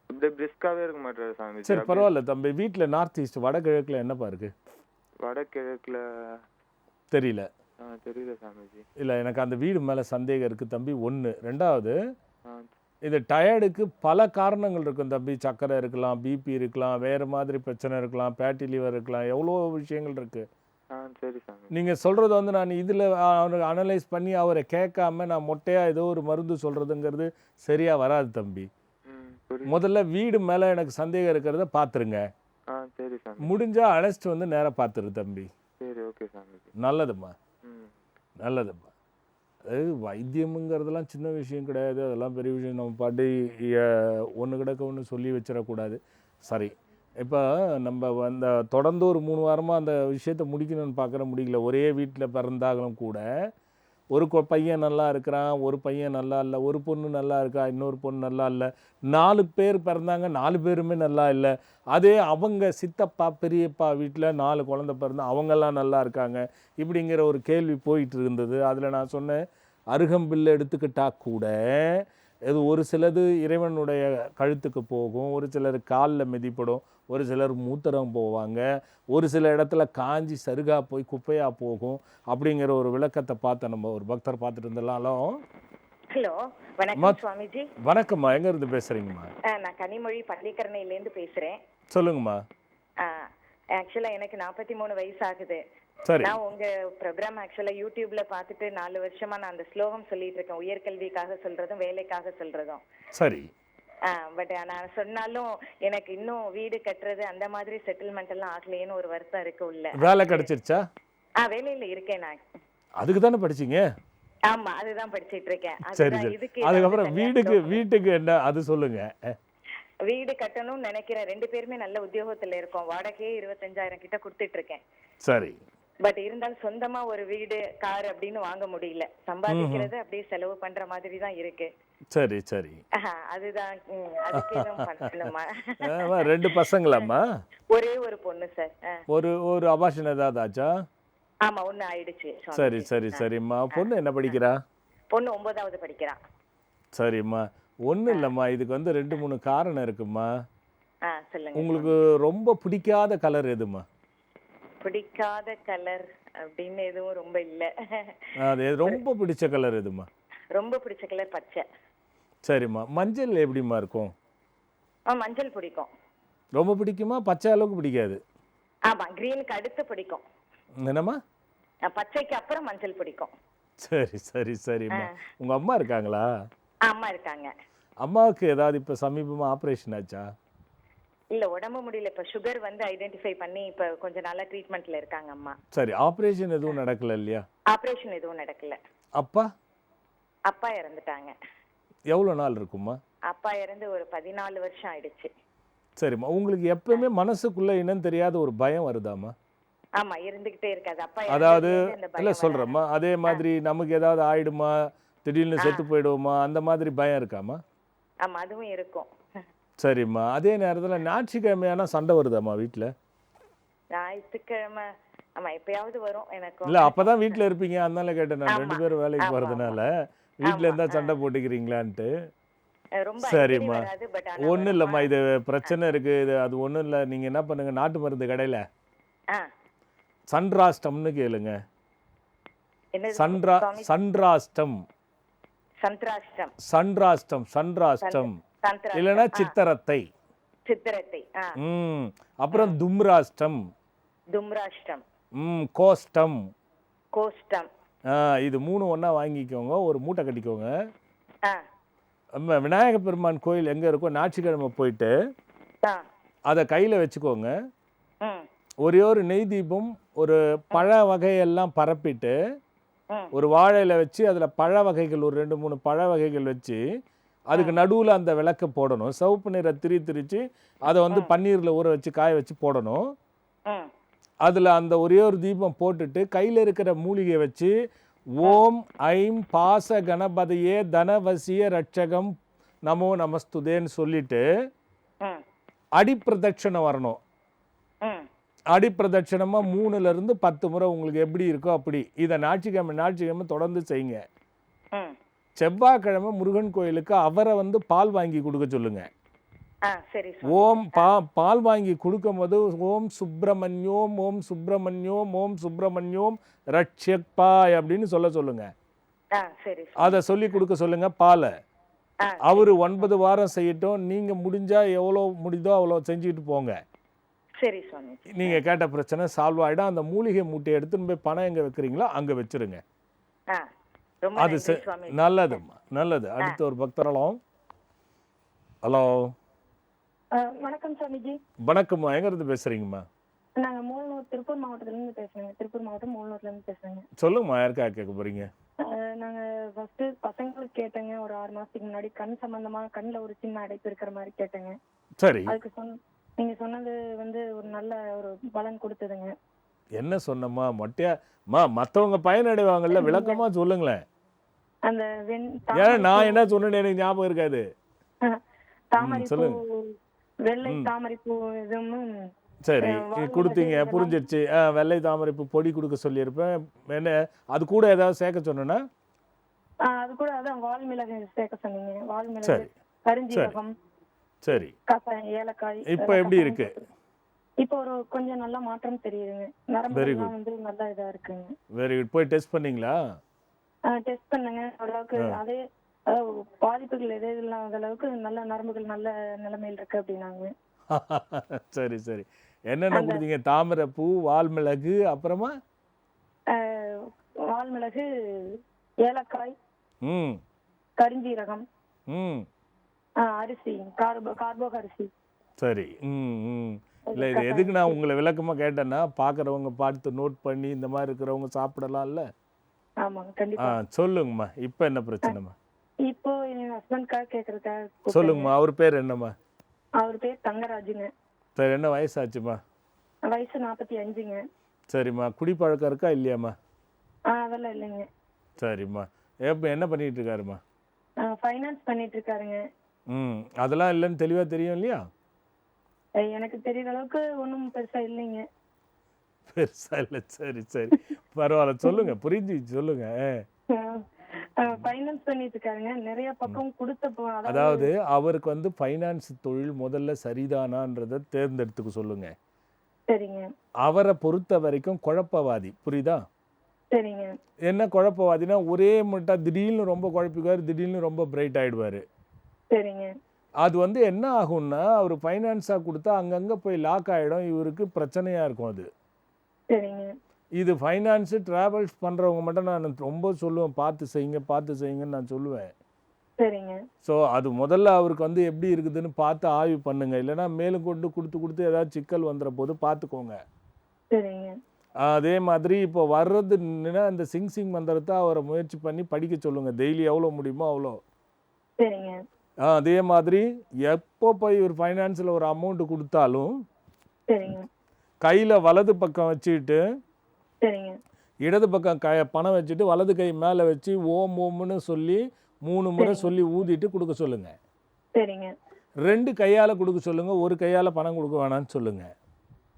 அப்படியே பிரிஸ்காவே இருக்க மாட்டாரு சாமி. சரி பரவாயில்ல தம்பி. வீட்டில் நார்த் ஈஸ்ட் வடகிழக்கில் என்னப்பா இருக்கு? வடகிழக்குல தெரியல. தெரியல சாமிஜி. இல்லை எனக்கு அந்த வீடு மேலே சந்தேகம் இருக்குது தம்பி. 1. 2வது இது டயர்டுக்கு பல காரணங்கள் இருக்கும் தம்பி. சக்கரை இருக்கலாம், பிபி இருக்கலாம், வேறு மாதிரி பிரச்சனை இருக்கலாம், ஃபேட்டி லிவர் இருக்கலாம், எவ்வளோ விஷயங்கள் இருக்குது. சரி சாமி. நீங்கள் சொல்கிறது வந்து நான் இதில் அவனுக்கு அனலைஸ் பண்ணி அவரை கேட்காம நான் மொட்டையாக ஏதோ ஒரு மருந்து சொல்கிறதுங்கிறது சரியாக வராது தம்பி. முதல்ல வீடு மேலே எனக்கு சந்தேகம் இருக்கிறத பார்த்துருங்க. சரி சாமி. முடிஞ்சால் அழைச்சிட்டு வந்து நேராக பார்த்துரு தம்பி. சரி ஓகே சாமி. நல்லதும்மா நல்லதும்மா. அதாவது வைத்தியமுங்கிறதுலாம் சின்ன விஷயம் கிடையாது. அதெல்லாம் பெரிய விஷயம். நம்ம பாட்டி ஒன்று கிடக்க ஒன்று சொல்லி வச்சிடக்கூடாது. சரி. இப்போ நம்ம அந்த தொடர்ந்து ஒரு 3 வாரமாக அந்த விஷயத்தை முடிக்கணும்னு பார்க்குற முடியல. ஒரே வீட்டில் பிறந்தாலும் கூட ஒரு பையன் நல்லா இருக்கிறான், ஒரு பையன் நல்லா இல்லை, ஒரு பொண்ணு நல்லா இருக்கா, இன்னொரு பொண்ணு நல்லா இல்லை, 4 பேர் பிறந்தாங்க, 4 பேருமே நல்லா இல்லை. அதே அவங்க சித்தப்பா பெரியப்பா வீட்டில் 4 குழந்தை பிறந்தா அவங்கெல்லாம் நல்லா இருக்காங்க. இப்படிங்கிற ஒரு கேள்வி போயிட்டு இருந்தது. அதில் நான் சொன்னேன் அருகம்பில் எடுத்துக்கிட்டா கூட இது ஒரு சிலது இறைவனுடைய கழுத்துக்கு போகும், ஒரு சிலர் காலில் மிதிப்படும், ஒரு சிலர் மூத்திரம் போவாங்க, ஒரு சில இடத்துல காஞ்சி சருகா போய் குப்பையாக போகும். அப்படிங்கிற ஒரு விளக்கத்தை பார்த்த நம்ம ஒரு பக்தர் பார்த்துட்டு இருந்தாலும். ஹலோ வணக்கம் சுவாமிஜி. வணக்கம்மா. எங்கேருந்து பேசுகிறீங்கம்மா? நான் கனிமொழி பள்ளிக்கரணையிலேருந்து பேசுகிறேன். சொல்லுங்கம்மா. ஆக்சுவலா எனக்கு 43 வயசு ஆகுது. சரி நான் உங்க ப்ரோக்ராம் ஆக்சுவலா யூடியூப்ல பார்த்துட்டு 4 வருஷமா நான் அந்த ஸ்லோகம் சொல்லிட்டு இருக்கேன். உயர்கல்விக்காக சொல்றதும் வேலைக்காக சொல்றதும். சரி பட் நான் சொன்னாலும் எனக்கு இன்னும் வீடு கட்டுறது அந்த மாதிரி செட்டில்மெண்ட் எல்லாம் ஆகலையேன்னு ஒரு வருத்தம் இருக்கு உள்ள. வேலை கிடைச்சிருச்சா? வேலையில இருக்கேன் நான். அதுக்கு தானே படிச்சீங்க? ஆமா, அதுதான் படிச்சிட்டு இருக்கேன். சரி அதுதான் சரி இதுக்கு அதுக்கப்புறம் ஏதாவது வீட்டுக்கு தனியா வீட்டுக்கு என்ன அது சொல்லுங்க. வீடு கட்டணும்னு நினைக்கிறேன். 2 பேருமே நல்ல உத்தியோகத்துல இருக்கோம். வாடகையே 25,000 கிட்ட கொடுத்துட்டு இருக்கேன். சரி பட் இருந்தாலும் சொந்தமா ஒரு வீடு கார் அப்படின்னு வாங்க முடியல. சம்பாதிக்கிறது அப்படியே செலவு பண்ற மாதிரி தான் இருக்கு. சரி சரி அதுதான் அதுக்கு எதுவும் பண்ணணுமா? 2 பசங்களாம்மா? ஒரே ஒரு பொண்ணு சார். ஒரு ஒரு அபாஷன் ஏதாவது ஆச்சா? ஆமா, ஒண்ணு ஆயிடுச்சு. சரி சரி சரிம்மா. பொண்ணு என்ன படிக்கிறா? பொண்ணு 9வது படிக்கிறா. சரிம்மா. ஒன்றும் இல்லைம்மா, இதுக்கு வந்து 2-3 காரணம் இருக்குமா. சொல்லுங்க. உங்களுக்கு ரொம்ப பிடிக்காத கலர் எதுமா? பிடிக்காத கலர் அப்படின்னு எதுவும் ரொம்ப இல்ல. அது ரொம்ப பிடிச்ச கலர் எதுமா? ரொம்ப பிடிச்ச கலர் பச்சை. சரிம்மா. மஞ்சள் எப்படிம்மா இருக்கும்? மஞ்சள் பிடிக்கும். ரொம்ப பிடிக்குமா? பச்சை அளவுக்கு பிடிக்காது? ஆமா, கிரீனுக்கு அடுத்து பிடிக்கும். என்னம்மா? பச்சைக்கு அப்புறம் மஞ்சள் பிடிக்கும். சரி சரி சரிம்மா. உங்க அம்மா இருக்காங்களா? அம்மா இருக்காங்க. அம்மாவுக்கு ஏதாவது இப்போ சமீபமாக ஆப்ரேஷன் ஆச்சா? இல்ல, உடம்பு முடியல. இப்ப சுகர் வந்து ஐடென்டிஃபை பண்ணி இப்ப கொஞ்ச நாளா ட்ரீட்மெண்ட்ல இருக்காங்க அம்மா. சரி, ஆப்ரேஷன் எதுவும் நடக்கல இல்லையா? ஆபரேஷன் எதுவும் நடக்கல. அப்பா? அப்பா இறந்துட்டாங்க. எவ்வளோ நாள் இருக்குமா? அப்பா இறந்து ஒரு 14 வருஷம் ஆயிடுச்சு. சரிம்மா. உங்களுக்கு எப்பவுமே மனசுக்குள்ள என்னன்னு தெரியாத ஒரு பயம் வருதாம்மா? ஆமா, இருந்துகிட்டே இருக்காது. அப்பா அதாவது இறந்ததுல இருந்து அந்த இல்லை பயம் சொல்கிறேம்மா, அதே மாதிரி நமக்கு ஏதாவது ஆயிடுமா, திடீர்னு செத்து போயிடுவோமா, அந்த மாதிரி பயம் இருக்காம்மா? ஆமா, அதுவும் இருக்கும். சரிம்மா. அதே நேரத்தில் ஞாயிற்றுக்கிழமையான சண்டை வருதாம்மா வீட்டில்? ஞாயிற்றுக்கிழமை ஆமா எப்பயாவது வரும் எனக்கும். இல்லை அப்போ தான் வீட்டில் இருப்பீங்க, அதனால கேட்டேன் நான். 2 ஆமா பேரும் வேலைக்கு ஆமா போகிறதுனால ஆமா வீட்டில் ஆமா இருந்தால் சண்டை போட்டுக்கிறீங்களான்ட்டு. ரொம்ப அடிக்கடி சரிம்மா. வராது. பட் ஆனா ஒன்றும் வரும். இல்லைம்மா, இது பிரச்சனை இருக்குது. இது அது ஒன்றும் இல்லை. நீங்கள் என்ன பண்ணுங்க, நாட்டு மருந்து கடையில் ஆ, சன்ராஷ்டம்னு கேளுங்க. என்னது சன்ரா சுவாமி? சன்ராஷ்டம் சந்திராஷ்டம். சன்ராஷ்டம் சன்ராஷ்டம் சந்திராஷ்டம். இல்லைன்னா சித்தரத்தை. சித்திரத்தை. ம் அப்புறம் தும்ராஷ்டம், தும்ராஷ்டம், கோஷ்டம். கோஷ்டம். இது 3 ஒன்றா வாங்கிக்கோங்க, ஒரு மூட்டை கட்டிக்கோங்க. ஆ, நம்ம விநாயக பெருமான் கோயில் எங்கே இருக்கோ ஞாயிற்றுக்கிழமை போயிட்டு ஆ, அதை கையில் வச்சுக்கோங்க. ம், ஒரே ஒரு நெய் தீபம், ஒரு பழ வகையெல்லாம் பரப்பிட்டு ம், ஒரு வாழையில வச்சு அதில் பழ வகைகள் ஒரு 2-3 பழ வகைகள் வச்சு அதுக்கு நடுவில் அந்த விளக்கை போடணும். சிவப்பு நிற திரிச்சு அதை வந்து பன்னீரில் ஊற வச்சு காய வச்சு போடணும். ம், அதில் அந்த ஒரே ஒரு தீபம் போட்டுட்டு கையில் இருக்கிற மூலிகையை வச்சு ஓம் ஐம் பாச கணபதியே தனவசிய ரட்சகம் நமோ நமஸ்துதேன்னு சொல்லிட்டு ம், அடிப்பிரதட்சணம் வரணும். ம், அடிப்பிரதட்சணமாக 3லேருந்து 10 முறை உங்களுக்கு எப்படி இருக்கோ அப்படி. இதை ஞாயிற்றுக்கிழமை தொடர்ந்து செய்யுங்க. ம். செவ்வாய்க்கிழமை முருகன் கோயிலுக்கு அவரை வந்து பால் வாங்கி கொடுக்க சொல்லுங்க. சரி ஓம் பால் வாங்கி கொடுக்கும்போது ஓம் சுப்பிரமணியோம் ஓம் சுப்பிரமணியோம் ஓம் சுப்பிரமணியோம் ரட்சக்பாய் அப்படின்னு சொல்லுங்க. சரி. அதை சொல்லி கொடுக்க சொல்லுங்க பாலை. அவர் 9 வாரம் செய்யட்டும். நீங்கள் முடிஞ்சா எவ்வளோ முடியுதோ அவ்வளோ செஞ்சுக்கிட்டு போங்க. சரி சுவாமி. நீங்கள் கேட்ட பிரச்சனை சால்வ் ஆகிடும். அந்த மூலிகை மூட்டையை எடுத்துன்னு போய் பணம் எங்கே வைக்கிறீங்களோ அங்கே வச்சிருங்க. ரொம்ப அது நன்றி சுவாமி. நல்லதும்மா, நல்லது. அடுத்த ஒரு பக்தரலாம். ஹலோ, வணக்கம் சுவாமிஜி. வணக்கம்மா. எங்கேருந்து பேசுகிறீங்கம்மா? நாங்க மூலனூர், திருப்பூர் மாவட்டத்துல இருந்து பேசுறேங்க. திருப்பூர் மாவட்டம் மூலனூர்ல இருந்து பேசுறேங்க. சொல்லுங்கம்மா, யாருக்கா கேட்க போறீங்க? நாங்க ஃபர்ஸ்ட் பசங்களுக்கு கேட்டேங்க. ஒரு 6 மாசத்துக்கு முன்னாடி கண் சம்பந்தமா கண்ணுல ஒரு சின்ன அடைப்பு இருக்கிற மாதிரி கேட்டேங்க. சரி, அதுக்கு நீங்க சொன்னது வந்து ஒரு நல்ல ஒரு பலன் கொடுத்ததுங்க. என்ன சொன்னம்மா? மொட்டையாம்மா மற்றவங்க பயனடைவாங்கல்ல, விளக்கமா சொல்லுங்களேன். அந்த ஏன்னா நான் என்ன சொன்னேன்னு எனக்கு ஞாபகம் இருக்காது. தாமரை பூ, சொல்லுங்க. வெள்ளை தாமரை பூ இதுவும் சரி கொடுத்தீங்க, புரிஞ்சிருச்சு. வெள்ளை தாமரைப்பு பொடி கொடுக்க சொல்லியிருப்பேன். என்ன அது கூட ஏதாவது சேர்க்க சொன்னேன்னா? அது கூட அதான் வால் மிளகு சேர்க்க சொன்னீங்க. வால் மிளகு, சரி கருஞ்சீரகம், சரி. கசாயம், ஏலக்காய். இப்போ எப்படி இருக்கு? இப்போ ஒரு கொஞ்சம் நல்ல மாற்றம் தெரியுதுங்க. நரம்புலாம் வந்து நல்லா இதா இருக்குங்க. Very good. போய் டெஸ்ட் பண்ணீங்களா? டெஸ்ட் பண்ணுங்க. ஓரளவுக்கு அதே பாதிப்புகள் எது இல்லாத அளவுக்கு நல்ல நரம்புகள் நல்ல நிலைமையில் இருக்கு அப்படின்னாங்க. சரி சரி. என்னென்ன கொடுத்தீங்க? தாமரை பூ, வால்மிளகு, அப்புறமா வால்மிளகு, ஏலக்காய், ம் கருஞ்சீரகம், ம் அரிசி, கார்போக அரிசி. சரி. ம் ம் இல்லை, இது எதுக்கு நான் உங்களை விளக்கமாக கேட்டேன்னா, பார்க்குறவங்க பார்த்து நோட் பண்ணி இந்த மாதிரி இருக்கிறவங்க சாப்பிடலாம்ல. ஆமாங்க, கண்டிப்பா. சொல்லுங்கம்மா, இப்போ என்ன பிரச்சனைம்மா? இப்போ என் ஹஸ்பண்ட்காக கேட்கறதுக்காக சொல்லுங்கம்மா. அவர் பேர் என்னம்மா? அவர் பேர் தங்கராஜுங்க. சரி, என்ன வயசாச்சும்மா? வயசு 45ங்க. சரிம்மா. குடிப்பழக்கம் இருக்கா இல்லையாம்மா? அதெல்லாம் இல்லைங்க. சரிம்மா. எப்போ என்ன பண்ணிட்டு இருக்காருமா? ஃபைனான்ஸ் பண்ணிட்டு இருக்காருங்க. ம் அதெல்லாம் இல்லைன்னு தெளிவாக தெரியும் இல்லையா? எனக்கு தெரியுற அளவுக்கு ஒன்றும் பெருசா இல்லைங்க. பெருசா இல்லை. சரி சரி, பரவாயில்ல, சொல்லுங்க, புரிஞ்சு சொல்லுங்க. ஃபைனான்ஸ் பண்ணிட்டு இருக்காருங்க. நிறைய பக்கம் கொடுத்த அதாவது அவருக்கு வந்து ஃபைனான்ஸ் தொழில் முதல்ல சரிதானான்றதை தேர்ந்தெடுத்துக்க சொல்லுங்க. சரிங்க. அவரை பொறுத்த வரைக்கும் குழப்பவாதி, புரியுதா? சரிங்க. என்ன குழப்பவாதினா, ஒரே மட்டும் திடீர்னு ரொம்ப குழப்பிக்குவார், திடீர்னு ரொம்ப பிரைட் ஆகிடுவார். சரிங்க. அது வந்து என்ன ஆகும்னா, அவர் ஃபைனான்ஸாக கொடுத்தா அங்கங்கே போய் லாக் ஆகிடும், இவருக்கு பிரச்சனையாக இருக்கும் அது. சரிங்க. இது ஃபைனான்ஸு ட்ராவல்ஸ் பண்ணுறவங்க மட்டும் நான் ரொம்ப சொல்லுவேன், பார்த்து செய்யுங்க பார்த்து செய்யுங்கன்னு நான் சொல்லுவேன். சரிங்க. ஸோ அது முதல்ல அவருக்கு வந்து எப்படி இருக்குதுன்னு பார்த்து ஆய்வு பண்ணுங்க. இல்லைன்னா மேலும் கொண்டு கொடுத்து ஏதாவது சிக்கல் வந்துற போது பார்த்துக்கோங்க. சரிங்க. அதே மாதிரி இப்போ வர்றதுன்னா இந்த சிங் மந்திரத்தை அவரை முயற்சி பண்ணி படிக்க சொல்லுங்க. டெய்லி எவ்வளோ முடியுமோ அவ்வளோ. சரிங்க. அதே மாதிரி எப்போ போய் ஒரு ஃபைனான்ஸில் ஒரு அமௌண்ட்டு கொடுத்தாலும் சரிங்க. கையில் வலது பக்கம் வச்சுக்கிட்டு, சரிங்க. இடது பக்கம் பணம் வச்சுட்டு வலது கை மேலே வச்சு ஓம் ஓம்னு சொல்லி 3 முறை சொல்லி ஊதிட்டு கொடுக்க சொல்லுங்க. சரிங்க. 2 கையால் கொடுக்க சொல்லுங்க, ஒரு கையால் பணம் கொடுக்க வேணாம்னு சொல்லுங்க.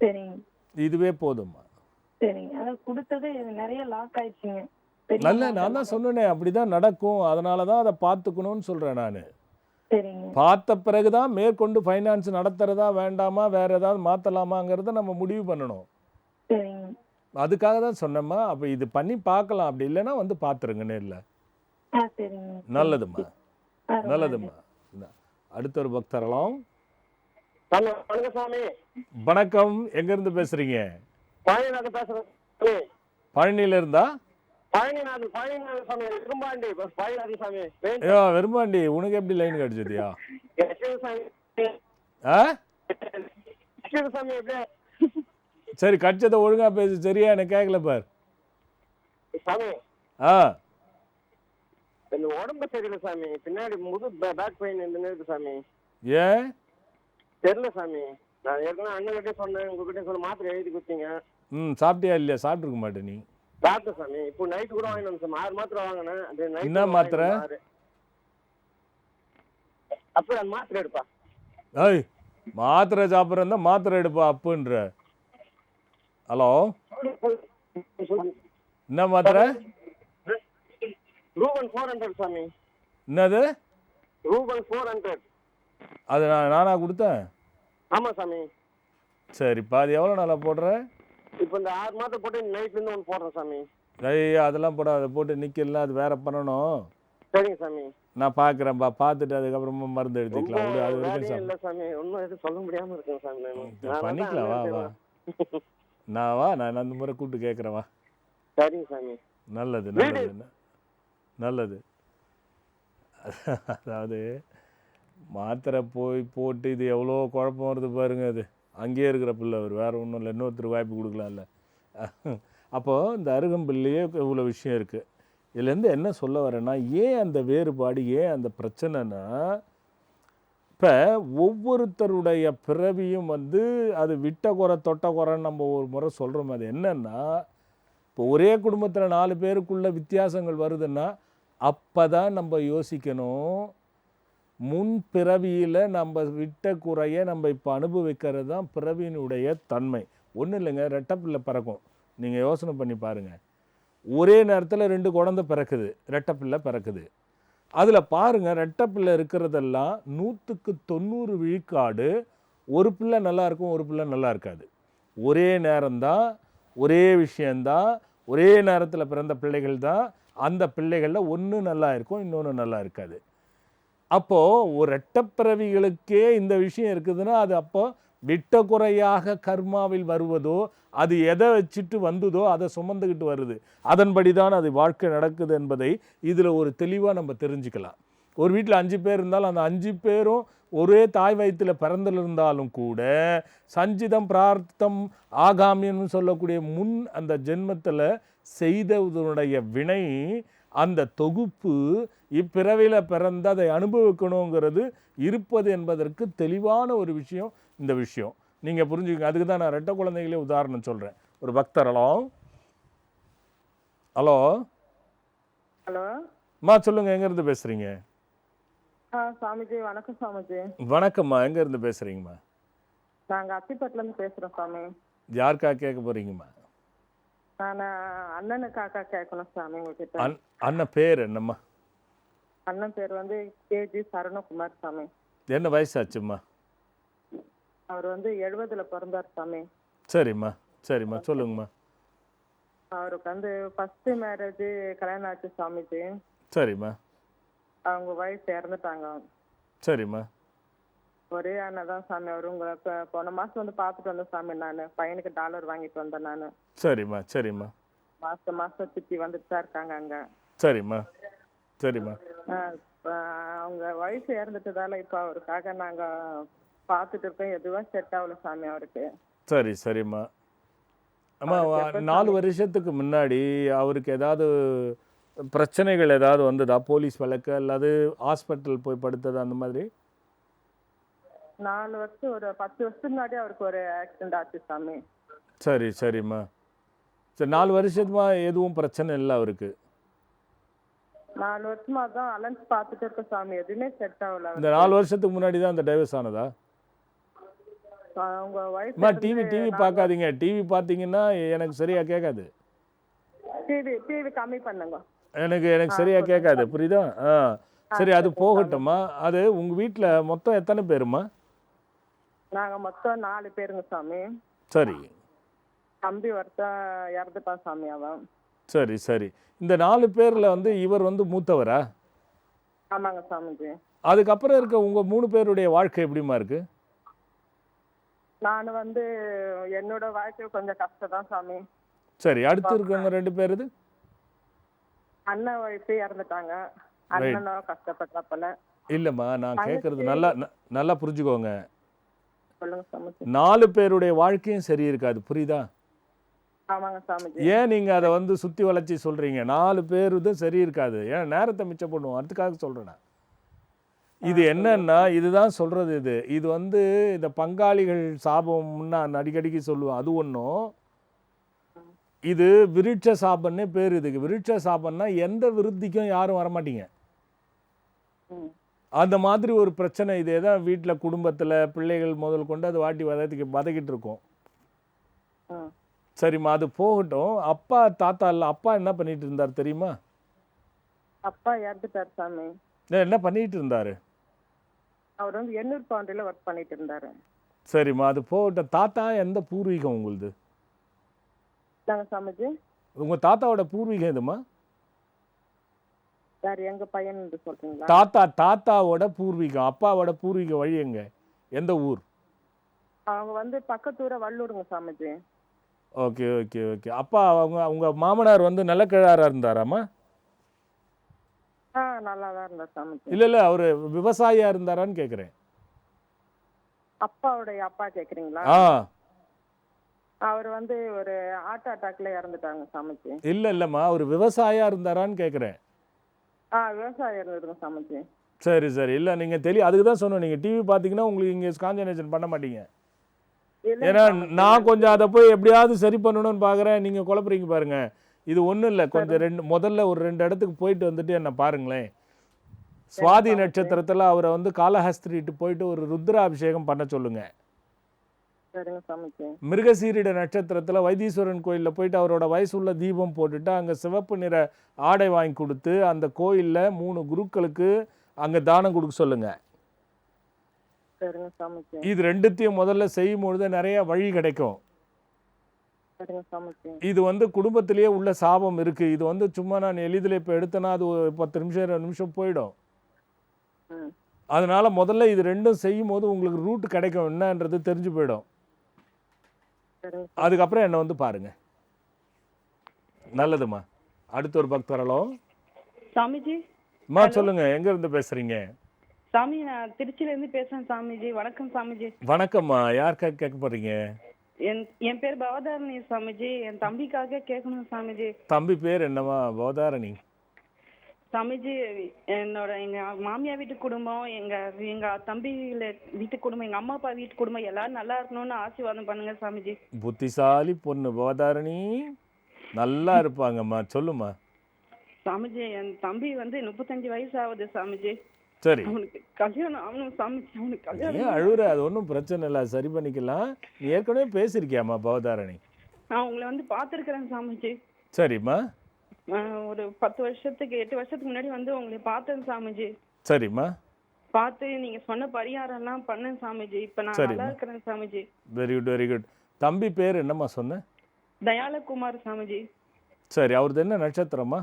சரிங்க. இதுவே போதும்மா. சரிங்க. அதான் கொடுத்தது நிறைய லாக் ஆயிடுச்சுங்க. நல்ல, நான் தான் சொன்னேனே அப்படிதான் நடக்கும். அதனால தான் அதை பார்த்துக்கணும்னு சொல்கிறேன் நான். சரிங்க. பார்த்த பிறகு தான் மேற்கொண்டு ஃபைனான்ஸ் நடத்துறதா வேண்டாமா, வேறு ஏதாவது மாற்றலாமாங்கிறத நம்ம முடிவு பண்ணணும். சரிங்க. அதுக்காக தான் சொன்னேம்மா. அப்போ இது பண்ணி பார்க்கலாம், அப்படி இல்லைன்னா வந்து பார்த்துருங்க நேரில். சரிங்க. நல்லதும்மா, நல்லதும்மா. அடுத்த ஒரு பக்தரலாம். வணக்கம் சாமி. வணக்கம். எங்கேருந்து பேசுகிறீங்க? பழனிநாதன் பேசுகிறேன். பழனியில இருந்தா? பழனிநாதன் சாமி, விரும்பாண்டி பழனிநாதன் சாமி. ஐயோ விரும்பாண்டி, உனக்கு எப்படி லைன் கிடைச்சதியா? சாமி எப்படி? சரி, கட்சத்தை ஒழுங்கா பேசு, சரியா? எனக்கு கேட்கல பார் சாமி. ஆ இந்த உடம்பு சரியில்லை சாமி, பின்னாடி பேக் பெயின் இருக்கு சாமி. ஏன் தெரியல சாமி. நான் ஏற்கனவே அண்ணன்கிட்டே சொன்னேன், உங்ககிட்ட சொன்ன மாத்திரை எழுதி கொடுத்தீங்க. சாப்பிட்டியா இல்லையா? சாப்பிட்ருக்க மாட்டேன் நீ. சாப்பிட்டேன் சாமி. இப்போ நைட்டு கூட வாங்கினேன் சாமி. 6 மாத்திரை வாங்கினேன். என்ன மாத்திரை? அப்போ அந்த மாத்திரை எடுப்பா. ஏய், மாத்திரை சாப்பிட்றா மாத்திரை எடுப்பா அப்புன்ற. ஹலோ, என்ன மாத்திரை? ரூபன் 400 சாமி. என்னது ரூபன் 400? அது நானா கொடுத்தேன்? ஆமா சாமி. சரிப்பா, அது எவ்வளோ நாளாக போடுற? இப்போ இந்த 6 மாதம் போட்டு நைட்லேருந்து ஒன்று போடுறேன் சாமி. ஐயா அதெல்லாம் போடாத, போட்டு நிற்கலாம், அது வேற பண்ணணும். சரிங்க சாமி. நான் பார்க்குறேன்ப்பா, பார்த்துட்டு அதுக்கப்புறமா மருந்து எடுத்துக்கலாம். விடு, அது வரைக்கும் இல்லை சாமி, ஒன்றும் எதுவும் சொல்ல முடியாமல் இருக்கேன் சாமி. பண்ணிக்கலாம். வா நான் அந்த முறை கூப்பிட்டு கேட்குறேன். வா. சரிங்க சாமி. நல்லது நல்லது நல்லது. அதாவது மாத்திரை போட்டு இது எவ்வளோ குழப்பம் வருது பாருங்க. அது அங்கேயே இருக்கிற பிள்ளை, அவர் வேறு ஒன்றும் இல்லை, இன்னொருத்தர் வாய்ப்பு கொடுக்கலாம்ல. அப்போது இந்த அருகம்பிள்ளையே இவ்வளோ விஷயம் இருக்குது. இதுலேருந்து என்ன சொல்ல வரேன்னா, ஏன் அந்த வேறுபாடு, ஏன் அந்த பிரச்சனைனா, இப்போ ஒவ்வொருத்தருடைய பிறவியும் வந்து அது விட்ட குறை தொட்ட குறைன்னு நம்ம ஒரு முறை சொல்கிறோம். அது என்னன்னா, இப்போ ஒரே குடும்பத்தில் 4 பேருக்குள்ள வித்தியாசங்கள் வருதுன்னா அப்போ தான் நம்ம யோசிக்கணும், முன் பிறவியில் நம்ம விட்ட குறையை நம்ம இப்போ அனுபவிக்கிறது தான் பிறவியினுடைய தன்மை. ஒன்றும் இல்லைங்க, ரெட்டைப்பிள்ளை பிறக்கும். நீங்கள் யோசனை பண்ணி பாருங்கள். ஒரே நேரத்தில் 2 குழந்தை பிறக்குது, ரெட்டைப்பிள்ளை பிறக்குது. அதில் பாருங்கள், ரெட்டைப்பிள்ளை இருக்கிறதெல்லாம் 100க்கு 90 விழுக்காடு ஒரு பிள்ளை நல்லா இருக்கும், ஒரு பிள்ளை நல்லா இருக்காது. ஒரே நேரம்தான், ஒரே விஷயந்தான், ஒரே நேரத்தில் பிறந்த பிள்ளைகள் தான். அந்த பிள்ளைகளில் ஒன்று நல்லா இருக்கும், இன்னொன்று நல்லா இருக்காது. அப்போது ஒரு ரெட்டப்பிறவிகளுக்கே இந்த விஷயம் இருக்குதுன்னா, அது அப்போ விட்ட குறையாக கர்மாவில் வருவதோ, அது எதை வச்சுட்டு வந்ததோ அதை சுமந்துக்கிட்டு வருது. அதன்படி தான் அது வாழ்க்கை நடக்குது என்பதை இதில் ஒரு தெளிவாக நம்ம தெரிஞ்சுக்கலாம். ஒரு வீட்டில் 5 பேர் இருந்தாலும் அந்த 5 பேரும் ஒரே தாய் வயிற்றில் பிறந்திருந்தாலும் கூட சஞ்சிதம் பிரார்த்தம் ஆகாமின்னு சொல்லக்கூடிய முன் அந்த ஜென்மத்தில் செய்ததனுடைய வினை, அந்த தொகுப்பு இப்பிறவியில் பிறந்து அதை அனுபவிக்கணுங்கிறது இருப்பது என்பதற்கு தெளிவான ஒரு விஷயம் இந்த விஷயம். நீங்கள் புரிஞ்சுக்கங்க. அதுக்கு தான் நான் ரெட்டை குழந்தைகளே உதாரணம் சொல்கிறேன். ஒரு பக்தர். ஹலோ ஹலோ ஹலோ அம்மா சொல்லுங்கள், எங்கேருந்து பேசுகிறீங்க? சாமிஜி வணக்கம் சாமிஜி. வணக்கம்மா, எங்கேருந்து பேசுகிறீங்கம்மா? நாங்கள் அத்திப்பட்டிலேருந்து பேசுகிறோம் சாமி. யாருக்கா கேட்க போகிறீங்கம்மா? நான் அண்ணனுக்காக கேட்கணும் சாமி உங்ககிட்ட. அண்ணன் பேர் என்னம்மா? அண்ணன் பேர் வந்து கேஜி சரணகுமார் சாமி. என்ன வயசாச்சும்மா? அவர் வந்து 70ல் பிறந்தார் சாமி. சரிம்மா சரிம்மா, சொல்லுங்கம்மா. அவருக்கு வந்து ஃபர்ஸ்ட் மேரேஜ் கல்யாணம் ஆச்சு சாமிஜி. சரிம்மா. அவங்க ஒய்ஃப் இறந்துட்டாங்க. சரிம்மா. ஒரே அண்ணன் தான் சாமி. அவர் உங்களை போன மாதம் வந்து பார்த்துட்டு வந்தேன் சாமி. நான் பையனுக்கு டாலர் வாங்கிட்டு வந்தேன் நான். சரிம்மா சரிம்மா. மாதம் சுற்றி வந்துட்டு தான் இருக்காங்க அங்கே. சரிம்மா சரிம்மா. அவங்க ஒய்ஃப் இறந்துட்டதால இப்போ அவருக்காக நாங்கள் பார்த்துட்டு இருக்கோம். எதுவும் செட் ஆகல சாமி அவருக்கு. சரி சரிம்மா. அம்மா 4 வருஷத்துக்கு முன்னாடி அவருக்கு ஏதாவது பிரச்சனைகள் ஏதாவது வந்ததா? போலீஸ் வழக்கு அல்லது ஹாஸ்பிட்டல் போய் படுத்தது அந்த மாதிரி? 4 வருஷம் ஒரு 10 வருஷத்துக்கு முன்னாடி அவருக்கு ஒரு ஆக்சிடென்ட் ஆச்சு சாமி. சரி சரிம்மா. சரி, 4 வருஷத்துமா எதுவும் பிரச்சனை இல்லை அவருக்கு? 4 வருஷமா தான் அலைன்ஸ் பார்த்துட்டு இருக்க சாமி. எதுவுமே செட் ஆகல. இந்த 4 வருஷத்துக்கு முன்னாடி தான் அந்த டைவர்ஸ் ஆனதா? அவங்க அம்மா டிவி பார்க்காதீங்க. டிவி பார்த்தீங்கன்னா எனக்கு சரியா கேட்காது. டிவி கம்மி பண்ணுங்க. எனக்கு சரியா கேட்காது, புரியுதா? சரி, அது போகட்டும்மா. அது உங்கள் வீட்டில் மொத்தம் எத்தனை பேருமா? நாங்கள் மொத்தம் 4 பேருங்க சாமி. சரி. தம்பி ஒருத்தன் இறந்துட்டான் சாமி அவன். சரி சரி. இந்த 4 பேரில் வந்து இவர் வந்து மூத்தவரா? ஆமாங்க சாமிஜி. அதுக்கப்புறம் இருக்க உங்கள் 3 பேருடைய வாழ்க்கை எப்படிமா இருக்கு? நான் வந்து என்னோட வாழ்க்கை கொஞ்சம் கஷ்டம் தான் சாமி. சரி, அடுத்து இருக்கவங்க 2 பேர் இது? அண்ணன் ஒய்ஃபு இறந்துட்டாங்க. அண்ணனும் கஷ்டப்பட்டப்பல. இல்லைம்மா, நான் கேட்குறது நல்லா புரிஞ்சுக்கோங்க. சொல்லுங்க சாமிஜி. 4 பேருடைய வாழ்க்கையும் சரி இருக்காது, புரியுதா? ஆமாங்க சாமிஜி. ஏன் நீங்கள் அதை வந்து சுற்றி வளைச்சி சொல்கிறீங்க? 4 பேர் இதுவும் சரி இருக்காது. ஏன் நேரத்தை மிச்சம் பண்ணுவோம், அதுக்காக சொல்கிறேன் நான். இது என்னன்னா, இதுதான் சொல்கிறது. இது வந்து இந்த பங்காளிகள் சாபம்னு நான் அடிக்கடிக்கு சொல்லுவேன். அது ஒன்றும். இது விருட்ச சாபன்னே பேர். இதுக்கு விருட்ச சாபம்னா எந்த விருத்திக்கும் யாரும் வரமாட்டீங்க. அந்த மாதிரி ஒரு பிரச்சனை. இதே தான் வீட்டில் குடும்பத்தில் பிள்ளைகள் முதல் கொண்டு அது வாட்டி வதக்கிட்டு இருக்கோம். சரிம்மா, அது போகட்டும். அப்பா தாத்தா இல்லை, அப்பா என்ன பண்ணிட்டு இருந்தார் தெரியுமா? அப்பா இறந்துட்டார் சாமி. என்ன பண்ணிட்டு இருந்தாரு? அவர் வந்து எண்ணூர் பவுண்டரியில் ஒர்க் பண்ணிட்டு இருந்தாரு. சரிம்மா, அது போகட்டும். தாத்தா எந்த பூர்வீகம் உங்களுது? நாங்கள் சாமிஜி. உங்கள் தாத்தாவோட பூர்வீகம் எதுமா? யார் எங்க பையன் சொல்றீங்களா? தாத்தாவோட பூர்வீகம், அப்பாவோட பூர்வீக வழி எங்க, எந்த ஊர்? அவங்க வந்து பக்கத்தூர வள்ளூருங்க சாமிஜி. Okay okay okay. அப்பா உங்க மாமனார் வந்து நிலக்கிழாரா இருந்தாராமா? நல்லா தான் இருந்தார் சாமிஜி. இல்லை, அவர் விவசாயியா இருந்தாரான்னு கேட்குறேன். அப்பாவுடைய அப்பா கேட்குறீங்களா? அவர் வந்து ஒரு ஹார்ட் அட்டாக்ல இறந்துட்டாங்க சாமிஜி. இல்லைம்மா, அவர் விவசாயியா இருந்தாரான்னு கேட்குறேன். விவசாயம் இருந்ததுங்க சாமிஜி. சரி சரி. இல்லை, நீங்கள் அதுக்கு தான் சொன்னோம். நீங்கள் டிவி பார்த்தீங்கன்னா உங்களுக்கு இங்கே கான்சன்ட்ரேஷன் பண்ண மாட்டீங்க. ஏன்னா நான் கொஞ்சம் அதை போய் எப்படியாவது சரி பண்ணணும்னு பார்க்குறேன். நீங்கள் குழப்பறீங்க பாருங்க. இது ஒன்றும் இல்லை. கொஞ்சம் முதல்ல ஒரு 2 இடத்துக்கு போயிட்டு வந்துட்டு என்ன பாருங்களேன். சுவாதி நட்சத்திரத்தில் அவரை வந்து காளஹஸ்திரிட்டு போயிட்டு ஒரு ருத்ராபிஷேகம் பண்ண சொல்லுங்க. மிருகசீரிட நட்சத்திரத்தில் வைத்தீஸ்வரன் கோயிலில் போயிட்டு அவரோட வயசுள்ள தீபம் போட்டுட்டு அங்கே சிவப்பு நிற ஆடை வாங்கி கொடுத்து அந்த கோயிலில் 3 குருக்களுக்கு அங்கே தானம் கொடுக்க சொல்லுங்க. இது 2த்தையும் முதல்ல செய்யும் பொழுது நிறைய வழி கிடைக்கும். இது வந்து குடும்பத்திலேயே உள்ள சாபம் இருக்கு. இது வந்து சும்மா நான் எளிதில் இப்போ எடுத்தேன்னா அது 10 நிமிஷம் 2 நிமிஷம் போயிடும். அதனால் முதல்ல இது ரெண்டும் செய்யும் போது உங்களுக்கு ரூட் கிடைக்கும் என்னன்றது தெரிஞ்சு போயிடும். சரிங்க. அதுக்கப்புறம் என்னை வந்து பாருங்கள். நல்லதும்மா. அடுத்த ஒரு பக்தரலோ. சாமிஜி அம்மா சொல்லுங்கள், எங்கேருந்து பேசுகிறீங்க? சாமி, நான் திருச்சியிலேருந்து பேசுகிறேன் சாமிஜி. வணக்கம் சாமிஜி. வணக்கம்மா. யாருக்காக கேட்க போகிறீங்க? என் பேர் பவதாரணி சாமிஜி. என் தம்பிக்காக கேட்கணும் சாமிஜி. தம்பி பேர் என்னம்மா? பவதாரணி. சாமிஜி, எங்க மாமியார் வீட்டு குடும்பம், எங்க தம்பி வீட்டு குடும்பம், எங்க அம்மா அப்பா வீட்டு குடும்பம் எல்லாரும் நல்லா இருக்கணும்னு ஆசீர்வாதம் பண்ணுங்க சாமிஜி. புத்திசாலி பொண்ணு பவதாரணி, நல்லா இருப்பாங்கம்மா. சொல்லுமா. சாமிஜி, என் தம்பி வந்து 35 வயசு ஆகுது சாமிஜி. சரி. அவனுக்கு கல்யாணம் ஆகணும் சாமிஜி. அவனுக்கு ஏன் கல்யாணம் அழுகுற? அது ஒன்றும் பிரச்சனை இல்லை, சரி பண்ணிக்கலாம். நீ ஏற்கனவே பேசியிருக்கியாம்மா பவதாரணி? நான் உங்களை வந்து பார்த்துருக்கிறேன் சாமிஜி. சரிம்மா. ஒரு 8 வருஷத்துக்கு முன்னாடி வந்து உங்களை பார்த்தேன் சாமிஜி. சரிம்மா. பார்த்து நீங்க சொன்ன பரிகாரம் எல்லாம் பண்ணேன் சாமிஜி. இப்ப நான் சரிம்மா. நல்லா இருக்கிறேன் Swamiji. Very good, very good. தம்பி பேர் என்னம்மா சொன்ன? தயாலகுமார் சாமிஜி. சரி, அவரது என்ன நட்சத்திரம்மா?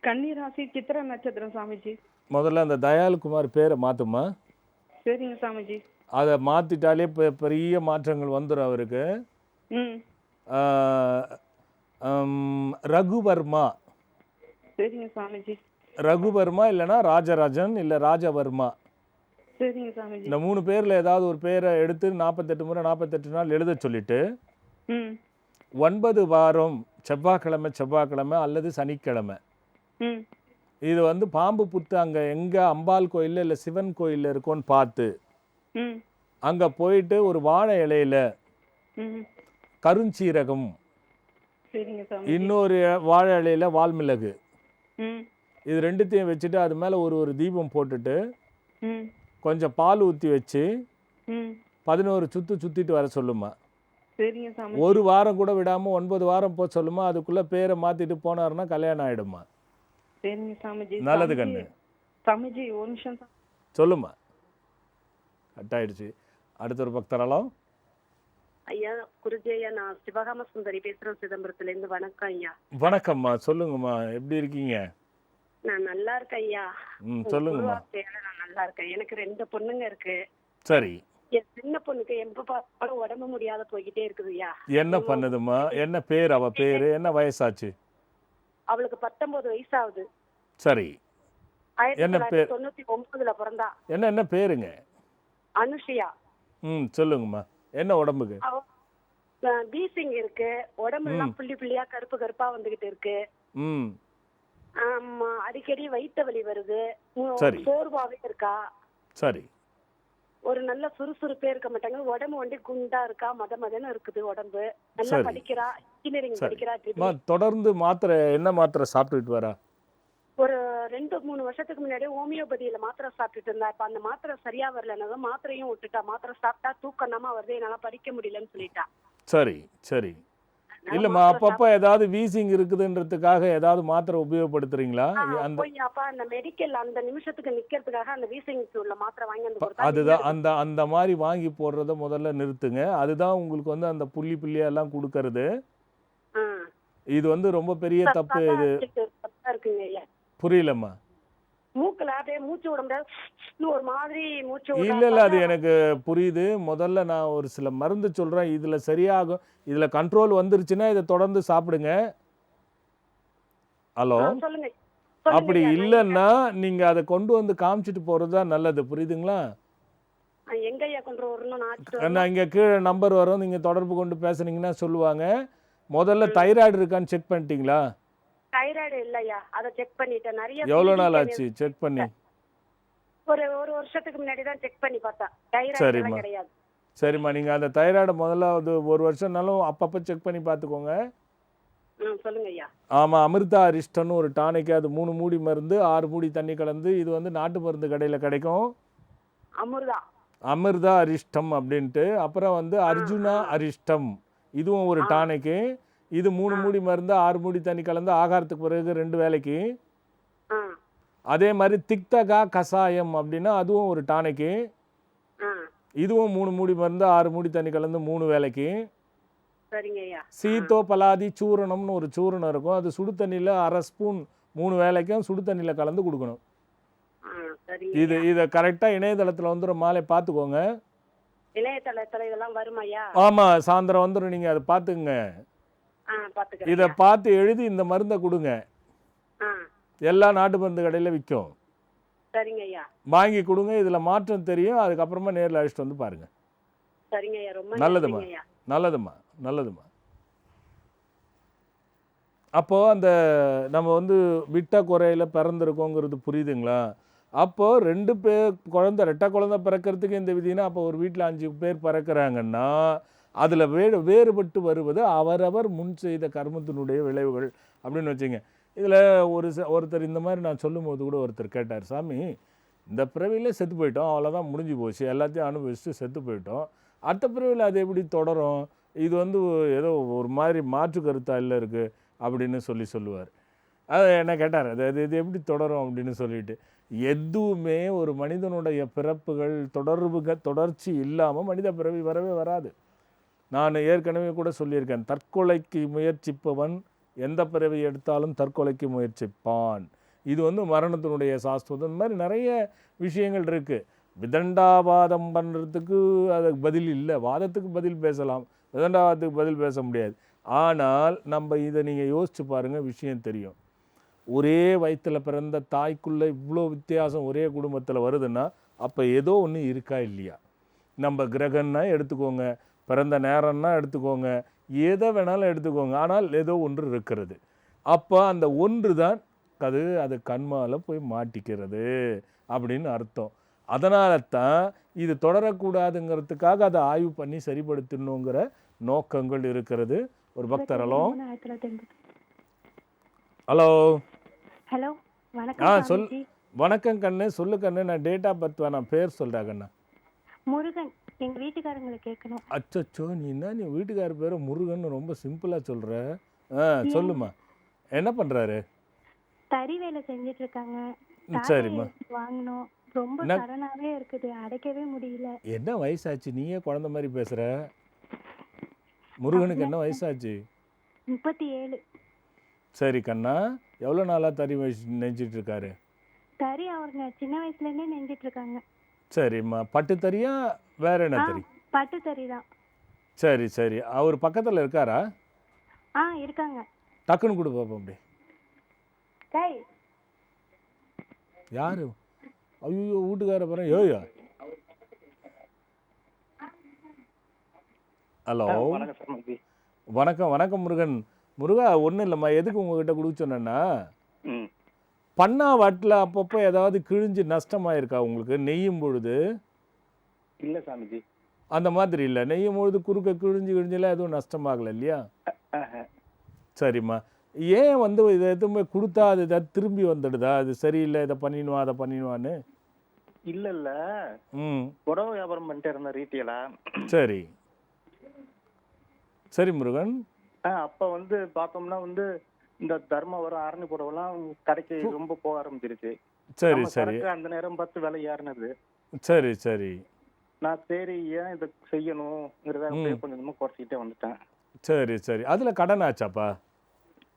கன்னிராசி சித்திர நட்சத்திரம் சாமிஜி. முதல்ல அந்த தயால்குமார் பேரை மாற்றுமா. சரிங்க சாமிஜி. அதை மாற்றிட்டாலே பெரிய மாற்றங்கள் வந்துடும் அவருக்கு. ம். ரகுவர்மா. சரிங்க சாமிஜி. ரகுவர்மா இல்லைன்னா ராஜராஜன் இல்லை ராஜவர்மா. சரிங்க சாமிஜி. இந்த 3 பேரில் ஏதாவது ஒரு பேரை எடுத்து 48 முறை 48 நாள் எழுத சொல்லிட்டு ம் 9 வாரம் செவ்வாய்க்கிழமை அல்லது சனிக்கிழமை ம் இது வந்து பாம்பு புத்து அங்கே எங்கே அம்பாள் கோயிலில் இல்லை சிவன் கோயிலில் இருக்கோன்னு பார்த்து ம் அங்கே போயிட்டு ஒரு வாழை இலையில் ம் கருஞ்சீரகம், சரிங்க சாமி. இன்னொரு வாழை இலையில் வால்மிளகு, ம் இது ரெண்டுத்தையும் வச்சுட்டு அது மேலே ஒரு தீபம் போட்டுட்டு ம் கொஞ்சம் பால் ஊற்றி வச்சு ம் 11 சுற்றிட்டு வர சொல்லுமா. சரிங்க சாமி. ஒரு வாரம் கூட விடாமல் 9 வாரம் போக சொல்லுமா. அதுக்குள்ளே பேரை மாற்றிட்டு போனாருன்னா கல்யாணம் ஆகிடுமா. சரிங்க சாமிஜி. நல்லது கண்ணு. சாமிஜி ஒரு நிமிஷம் சொல்லுமா. கட் ஆயிடுச்சு. அடுத்த ஒரு பக்தராலும். ஐயா குருஜி ஐயா, நான் சிவகாம சுந்தரி பேசுறேன் சிதம்பரத்துல இருந்து. வணக்கம் ஐயா. வணக்கம்மா. சொல்லுங்கம்மா, எப்படி இருக்கீங்க? நான் நல்லா இருக்கேன் ஐயா. சொல்லுங்கம்மா. குருவார்த்தையால நான் நல்லா இருக்கேன். எனக்கு 2 பொண்ணுங்க இருக்கு. சரி. என் சின்ன பொண்ணுக்கு எப்ப பார்த்தாலும் உடம்பு முடியாத போய்கிட்டே இருக்குது ஐயா. என்ன பண்ணுதுமா? என்ன பேர்? அவ பேரு என்ன? வயசாச்சு? அவளுக்கு 19 வயசு ஆகுது. சரி. என்ன பேர்? 1999ல பிறந்தா. என்ன பேருங்க? அனுஷியா. சொல்லுங்கம்மா. என்ன உடம்புக்கு? பீசிங் இருக்கு. உடம்புலாம் புள்ளி புள்ளியா கருப்பு கருப்பா வந்துகிட்டு இருக்கு. ஆமா, அடிக்கடி வயிற்று வலி வருது. சரி. சோர்வாவே இருக்கா. சரி. ஒரு நல்ல சுறுசுறுப்பே இருக்க மாட்டாங்க. உடம்பு வந்து குண்டா இருக்கா, மதன்னு இருக்குது உடம்பு. நல்லா சரி. படிக்கிறா, இன்ஜினியரிங் சரி. படிக்கிறா. அம்மா, தொடர்ந்து மாத்திரை என்ன மாத்திரை சாப்பிட்டுட்டு வரா? ஒரு 2-3 வருஷத்துக்கு முன்னாடி ஹோமியோபதியில மாத்திரை சாப்பிட்டுட்டு இருந்தா. இப்ப அந்த மாத்திரை சரியா வரலன்னா மாத்திரையும் விட்டுட்டா. மாத்திரை சாப்பிட்டா தூக்கமா வருது, என்னால படிக்க முடியலன்னு சொல்லிட்டா. சரி சரி. இல்லம்மா, அப்பப்போ ஏதாவது வீசிங் இருக்குதுன்றதுக்காக ஏதாவது மாத்திரை உபயோகப்படுத்துறீங்களா? அந்த அப்பா அந்த மெடிக்கல் அந்த நிமிஷத்துக்கு நிக்கிறதுக்காக அந்த வீசிங் உள்ள மாத்திரை வாங்கி வந்து கொடுத்தா. அதுதான் அந்த மாதிரி வாங்கி போடுறத முதல்ல நிறுத்துங்க. அதுதான் உங்களுக்கு வந்து அந்த புள்ளியா எல்லாம் கொடுக்கறது. இது வந்து ரொம்ப பெரிய தப்பு. இது இருக்குங்க ஐயா. புரியலம்மா. மூக்குல அப்படியே மூச்சு விட முடியாது, ஒரு மாதிரி மூச்சு இல்ல அது எனக்கு புரியுது. முதல்ல நான் ஒரு சில மருந்து சொல்றேன், இதுல சரியாகும். இதுல கண்ட்ரோல் வந்துருச்சுன்னா இதை தொடர்ந்து சாப்பிடுங்க. ஹலோ. சொல்லுங்க. அப்படி இல்லைன்னா நீங்க அதை கொண்டு வந்து காமிச்சிட்டு போறதுதான் நல்லது. புரியுதுங்களா? எங்க ஐயா கொண்டு வரணும்? நான் இங்க கீழே நம்பர் வரும், நீங்க தொடர்பு கொண்டு பேசுனீங்கன்னா சொல்லுவாங்க. முதல்ல தைராய்டு இருக்கான்னு செக் பண்ணிட்டீங்களா? தைராய்டு இல்லையா, அதை செக் பண்ணிட்டேன். நிறைய. எவ்வளவு நாள் ஆச்சு செக் பண்ணி? ஒரு வருஷத்துக்கு முன்னாடி தான் செக் பண்ணி பார்த்தா. தைராய்டு சரிம்மா. கிடையாது. சரிம்மா, நீங்க அந்த தைராய்டு முதல்ல ஒரு வருஷம்னாலும் அப்பப்போ செக் பண்ணி பார்த்துக்கோங்க. சொல்லுங்க ஐயா. ஆமா, அமிர்தா அரிஷ்டன்னு ஒரு டானிக். அது 3 மூடி மருந்து 6 மூடி தண்ணி கலந்து. இது வந்து நாட்டு மருந்து கடையில கிடைக்கும். அமிர்தா அரிஷ்டம் அப்படின்ட்டு. அப்புறம் வந்து அர்ஜுனா அரிஷ்டம், இதுவும் ஒரு டானிக்கு. இது 3 மூடி மருந்து 6 மூடி தண்ணி கலந்து ஆகாரத்துக்கு பிறகு 2 வேளைக்கு. அதே மாதிரி திக்தகா கசாயம் அப்படின்னா அதுவும் ஒரு டானிக்கு. இதுவும் 3 மூடி மருந்து 6 மூடி தண்ணி கலந்து 3 வேளைக்கு. சீதோ பலாதி சூரணம்னு ஒரு சூரணம் இருக்கும். அது சுடு தண்ணியில் 1/2 ஸ்பூன் 3 வேளைக்கும் சுடு தண்ணியில் கலந்து கொடுக்கணும். சரிங்க இது ஐயா. இதை கரெக்டாக இணையதளத்தில் வந்துடும், மாலை பார்த்துக்கோங்க. இணையதளத்துல இதெல்லாம் வருமாய்யா? ஆமாம், சாயந்தரம் வந்துடும், நீங்கள் அதை பார்த்துக்குங்க. பாத்துக்கிறேன் இதை ஐயா. பார்த்து எழுதி இந்த மருந்தை கொடுங்க. ஆ எல்லா நாட்டு மருந்து கடையில் விற்கும், சரிங்க ஐயா. வாங்கி கொடுங்க. இதில் மாற்றம் தெரியும், அதுக்கப்புறமா நேரில் அழைச்சிட்டு வந்து பாருங்கள். சரிங்க ஐயா, ரொம்ப நல்லதும்மா, நன்றிங்க ஐயா. நல்லதும்மா, நல்லதும்மா. அப்போது அந்த நம்ம வந்து விட்ட குறையில் பிறந்திருக்கோங்கிறது புரியுதுங்களா? அப்போது 2 பேர் குழந்தை, ரெட்டை குழந்தை பிறக்கிறதுக்கு இந்த விதினா, அப்போ ஒரு வீட்டில் 5 பேர் பிறக்கிறாங்கன்னா அதில் வேறுபட்டு வருவது அவரவர் முன் செய்த கர்மத்தினுடைய விளைவுகள் அப்படின்னு வச்சுங்க. இதில் ஒருத்தர் இந்த மாதிரி நான் சொல்லும்போது கூட ஒருத்தர் கேட்டார், சாமி இந்த பிறவியில் செத்து போயிட்டோம், அவ்வளோதான், முடிஞ்சு போச்சு, எல்லாத்தையும் அனுபவிச்சுட்டு செத்து போயிட்டோம், அடுத்த பிறவியில் அது எப்படி தொடரும்? இது வந்து ஏதோ ஒரு மாதிரி மாற்று கருத்தாயில் இருக்குது அப்படின்னு சொல்லுவார். அது என்ன கேட்டார், இது எப்படி தொடரும் அப்படின்னு சொல்லிட்டு. எதுவுமே ஒரு மனிதனுடைய பிறப்புகள் தொடர்ச்சி இல்லாமல் மனித பிறவி வரவே வராது. நான் ஏற்கனவே கூட சொல்லியிருக்கேன், தற்கொலைக்கு முயற்சிப்பவன் எந்த பிறவி எடுத்தாலும் தற்கொலைக்கு முயற்சிப்பான். இது வந்து மரணத்தினுடைய சாஸ்திரம். இந்த மாதிரி நிறைய விஷயங்கள் இருக்குது. விதண்டாவாதம் பண்ணுறதுக்கு அதுக்கு பதில் இல்லை. வாதத்துக்கு பதில் பேசலாம், விதண்டாவாதத்துக்கு பதில் பேச முடியாது. ஆனால் நம்ம இதை நீங்கள் யோசிச்சு பாருங்கள், விஷயம் தெரியும். ஒரே வயிற்றில் பிறந்த தாய்க்குள்ளே இவ்வளோ வித்தியாசம் ஒரே குடும்பத்தில் வருதுன்னா அப்போ ஏதோ ஒன்று இருக்கா இல்லையா? நம்ம கிரகம்னா எடுத்துக்கோங்க, பிறந்த நேரம்னா எடுத்துக்கோங்க, எதை வேணாலும் எடுத்துக்கோங்க, ஆனால் ஏதோ ஒன்று இருக்கிறது. அப்போ அந்த ஒன்று தான் அது கண்மால் போய் மாட்டிக்கிறது அப்படின்னு அர்த்தம். அதனால தான் இது தொடரக்கூடாதுங்கிறதுக்காக அதை ஆய்வு பண்ணி சரிப்படுத்தணுங்கிற நோக்கங்கள் இருக்கிறது. ஒரு பக்தர். ஹலோ ஹலோ ஹலோ வணக்கம் சாமிஜி. வணக்கம் கண்ணு, சொல்லு கண்ணு. நான் டேட் ஆஃப் பர்த் வேணாம், பேர் சொல்கிறா கண்ணா. முருகன். எங்க வீட்டுக்காரங்களை கேட்கணும். அச்சோ, நீ வீட்டுக்கார பேரை முருகன் ரொம்ப சிம்பிளாக சொல்கிற. சொல்லுமா, என்ன பண்ணுறாரு? தறி வேலை செஞ்சுட்டு இருக்காங்க. சரிம்மா. வாங்கணும், ரொம்ப கடனாவே இருக்குது, அடைக்கவே முடியல. என்ன வயசாச்சு? நீயே குழந்தை மாதிரி பேசுகிற. முருகனுக்கு என்ன வயசாச்சு? 37. சரி கண்ணா, எவ்வளோ நாளாக தறி நெஞ்சிட்டு இருக்காரு? தறி அவங்க சின்ன வயசுலேருந்தே நெஞ்சிட்டு இருக்காங்க. சரிம்மா, பட்டு தறியா வேற என்ன தறி? பட்டு தறி தான். சரி சரி, அவர் பக்கத்தில் இருக்காரா? இருக்காங்க. டக்குன்னு கொடு பாப்போம். அப்படி டேய் யாரு? ஐயோ, வீட்டுக்கார பாரு. யோயா, ஹலோ. வணக்கம் வணக்கம் முருகன். முருகா, ஒன்றும் இல்லைம்மா, எதுக்கு உங்ககிட்ட கொடுக்க சொன்னேன்னா, பண்ணா வாட்டில் அப்பப்போ ஏதாவது கிழிஞ்சு நஷ்டமாயிருக்கா உங்களுக்கு நெய்யும் பொழுது? இல்லை சாமிஜி, அந்த மாதிரி இல்லை. நெய்யும் பொழுது குறுக்க கிழிஞ்செல்லாம் எதுவும் நஷ்டமாகலை இல்லையா? சரிம்மா. ஏன் வந்து இதை எதுவுமே கொடுத்தா அது ஏதாவது திரும்பி வந்துடுதா? அது சரியில்லை, இதை பண்ணிடுவான் அதை பண்ணிடுவான்னு? இல்லை இல்லை, புடவை வியாபாரம் பண்ணிட்டு இருந்தேன் ரீட்டெயிலா. சரி சரி முருகன். அப்போ வந்து பார்த்தோம்னா வந்து இந்த தர்மவரம் ஆரணி புடவைலாம் கடைக்கு ரொம்ப போக ஆரம்பிச்சிருச்சு. சரி சரி, அந்த நேரம் பார்த்து விலை ஏறினது. சரி சரி, நான் சரி ஏன் இதை செய்யணுங்கிறத அப்படியே கொஞ்சம் கொஞ்சமாக குறைச்சிக்கிட்டே வந்துட்டேன். சரி சரி. அதில் கடன் ஆச்சாப்பா?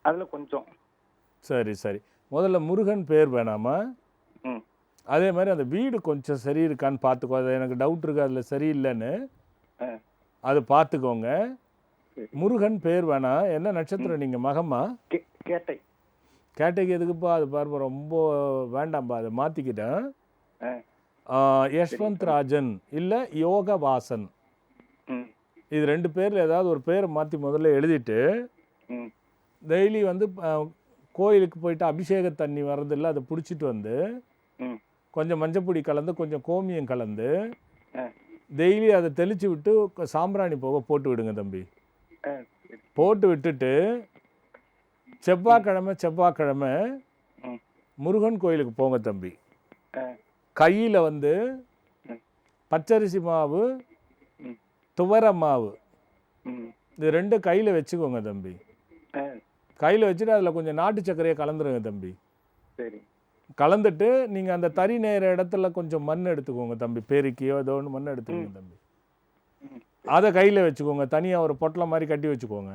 அதில் கொஞ்சம். சரி சரி. முதல்ல முருகன் பேர் வேணாமா? அதே மாதிரி அந்த வீடு கொஞ்சம் சரி இருக்கான்னு பார்த்துக்கோ. அது எனக்கு டவுட் இருக்குது, அதில் சரியில்லைன்னு. அது பார்த்துக்கோங்க. முருகன் பேர் வேணாம். என்ன நட்சத்திரம் நீங்கள்? மகம்மா? கேட்டை. கேட்டைக்கு எதுக்குப்பா? அது பாருப்பா, ரொம்ப வேண்டாம்ப்பா, அதை மாற்றிக்கிட்டேன். யஷ்வந்த் ராஜன் இல்லை யோக வாசன், இது 2 பேரில் ஏதாவது ஒரு பேரை மாற்றி முதல்ல எழுதிட்டு டெய்லி வந்து கோயிலுக்கு போயிட்டு அபிஷேக தண்ணி வர்றதில்ல, அதை பிடிச்சிட்டு வந்து கொஞ்சம் மஞ்சப்பொடி கலந்து கொஞ்சம் கோமியம் கலந்து டெய்லி அதை தெளித்து விட்டு சாம்பிராணி போக போட்டு விடுங்க தம்பி. போட்டு விட்டுட்டு செவ்வாய்க்கிழமை முருகன் கோயிலுக்கு போங்க தம்பி. கையில் வந்து பச்சரிசி மாவு, துவர மாவு, இது 2 கையில் வச்சுக்கோங்க தம்பி. கையில் வச்சுட்டு அதில் கொஞ்சம் நாட்டு சர்க்கரையை கலந்துருங்க தம்பி. சரி. கலந்துட்டு நீங்கள் அந்த தறி நேர இடத்துல கொஞ்சம் மண் எடுத்துக்கோங்க தம்பி, பெருக்கியோ ஏதோ ஒன்று மண் எடுத்துக்கோங்க தம்பி. அதை கையில் வச்சுக்கோங்க, தனியாக ஒரு பொட்டலை மாதிரி கட்டி வச்சுக்கோங்க.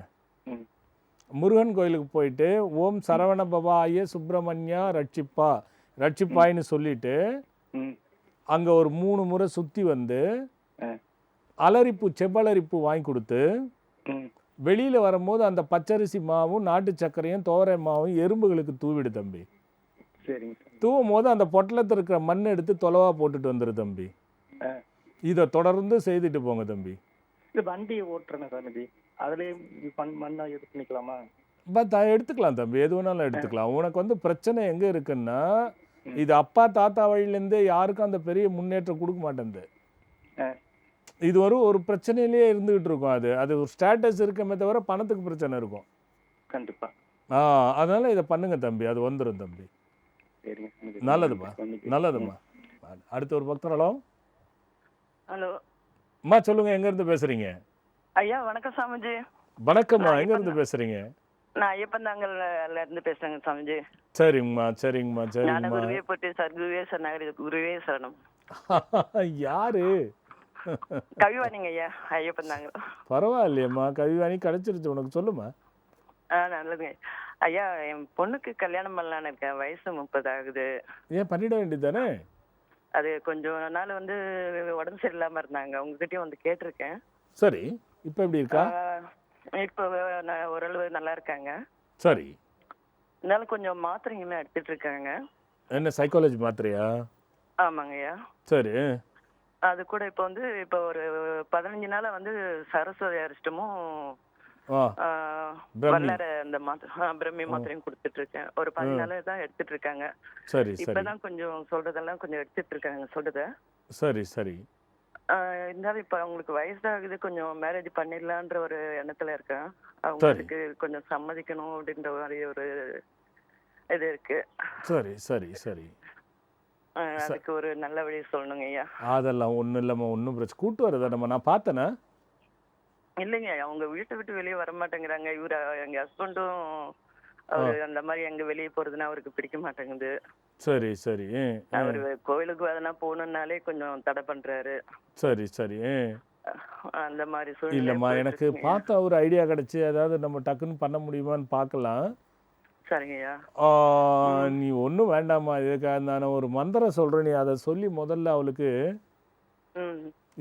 முருகன் கோயிலுக்கு போயிட்டு ஓம் சரவண பவாய சுப்பிரமணியா ரட்சிப்பா ரட்சிப்பாயின்னு சொல்லிட்டு ம் அங்கே ஒரு 3 முறை சுற்றி வந்து ஆ அலரிப்பூ செவ்வலரிப்பூ வாங்கி கொடுத்து ம் வெளியில் வரும்போது அந்த பச்சரிசி மாவும் நாட்டு சர்க்கரையும் தோரை மாவும் எறும்புகளுக்கு தூவிடு தம்பி. சரிங்க சாமி. தூவும் போது அந்த பொட்டலத்தில் இருக்கிற மண் எடுத்து தொலைவாக போட்டுட்டு வந்துரு தம்பி. ஆ இதை தொடர்ந்து செய்துட்டு போங்க தம்பி. இது வண்டி ஓட்டுறேன் சாமிஜி, அதுலேயே மண்ணா இது பண்ணிக்கலாமா? எடுத்துக்கலாம் தம்பி, எது வேணாலும் எடுத்துக்கலாம். உனக்கு வந்து பிரச்சனை எங்கே இருக்குன்னா, இது அப்பா தாத்தா வழியிலேருந்தே யாருக்கும் அந்த பெரிய முன்னேற்றம் கொடுக்க மாட்டேங்குது. ஆ இது ஒரு பிரச்சனையிலேயே இருந்துகிட்டு இருக்கும். அது ஒரு ஸ்டேட்டஸ் இருக்கமே தவிர பணத்துக்கு பிரச்சனை இருக்கும். கண்டிப்பா. அதனால இதை பண்ணுங்க தம்பி, அது வந்துடும் தம்பி. சரிங்க சாமிஜி. நல்லதுமா, நல்லதுமா. அடுத்த ஒரு பக்தர். ஹலோ ஹலோ அம்மா, சொல்லுங்க, எங்கேருந்து பேசுறீங்க? ஐயா வணக்கம் சாமிஜி. வணக்கம்மா, எங்கேருந்து பேசுறீங்க? நான் ஐயப்பந்தாங்கல்ல இருந்து பேசுறேங்க சாமிஜி. சரிங்கம்மா, சரிங்கம்மா, ஞான சரிங்கம்மா. குருவே போட்டு சர்க்குருவே சரணாகரி குருவே சரணம். யாரு? கவிவாணிங்க ஐயா, ஐயப்பந்தாங்கல். பரவாயில்லையம்மா, கவிவாணி கிடைச்சிருச்சு உனக்கு, சொல்லுமா. நல்லதுங்க ஐயா. என் பொண்ணுக்கு கல்யாணம் பண்ணலான்னு இருக்கேன். வயசு 30 ஆகுது. ஏன் பண்ணிட வேண்டியதானே? அது கொஞ்சம் நாள் வந்து உடம்பு சரியில்லாம இருந்தாங்க, உங்ககிட்டயும் வந்து கேட்டிருக்கேன். சரி, இப்போ எப்படி இருக்கா? இப்போ ஓரளவு நல்லா இருக்காங்க. சரி. இருந்தாலும் கொஞ்சம் மாத்திரைங்கெல்லாம் எடுத்துட்டு இருக்காங்க. என்ன சைக்காலஜி மாத்திரையா? ஆமாங்க ஐயா. சரி. அது கூட இப்போ ஒரு 15 நாளா வந்து சரஸ்வதி அரிஷ்டமும் வல்லார அந்த பிரம்மி மாத்திரையும் கொடுத்துட்டு இருக்கேன். ஒரு 15 நாளா தான் எடுத்துட்டு இருக்காங்க. சரி சரி இப்பதான் கொஞ்சம் சொல்றதெல்லாம் கொஞ்சம் எடுத்துட்டு இருக்காங்க சொல்றத. சரி சரி. இருந்தாலும் இப்ப அவங்களுக்கு வயசாகுது, கொஞ்சம் மேரேஜ் பண்ணிடலான்ற ஒரு எண்ணத்துல இருக்கேன். அவங்களுக்கு கொஞ்சம் சம்மதிக்கணும் அப்படின்ற மாதிரி ஒரு இது இருக்கு. சரி சரி சரி. அதுக்கு ஒரு நல்ல வழி சொல்லணுங்க ஐயா. அதெல்லாம் ஒன்றும் இல்லைம்மா, ஒன்றும் பிரச்சனை. கூட்டு வரதா நம்ம, நான் பார்த்தேன்னா. இல்லைங்க, அவங்க வீட்டை விட்டு வெளியே வர மாட்டேங்கிறாங்க. இவரு எங்க ஹஸ்பண்டும் அவரு அந்த மாதிரி எங்க வெளியே போறதுன்னா அவருக்கு பிடிக்க மாட்டேங்குது. சரி சரி. அவரு கோயிலுக்கு அதெல்லாம் போகணும்னாலே கொஞ்சம் தடை பண்றாரு. சரி சரி. அந்த மாதிரி சூழ்நிலை. இல்லைம்மா, எனக்கு பார்த்தா ஒரு ஐடியா கிடைச்சி, அதாவது நம்ம டக்குன்னு பண்ண முடியுமான்னு பார்க்கலாம். சரிங்கய்யா. நீ ஒன்றும் வேண்டாம்மா, இதுக்காக நான் ஒரு மந்திரம் சொல்கிறேன், நீ அதை சொல்லி முதல்ல அவளுக்கு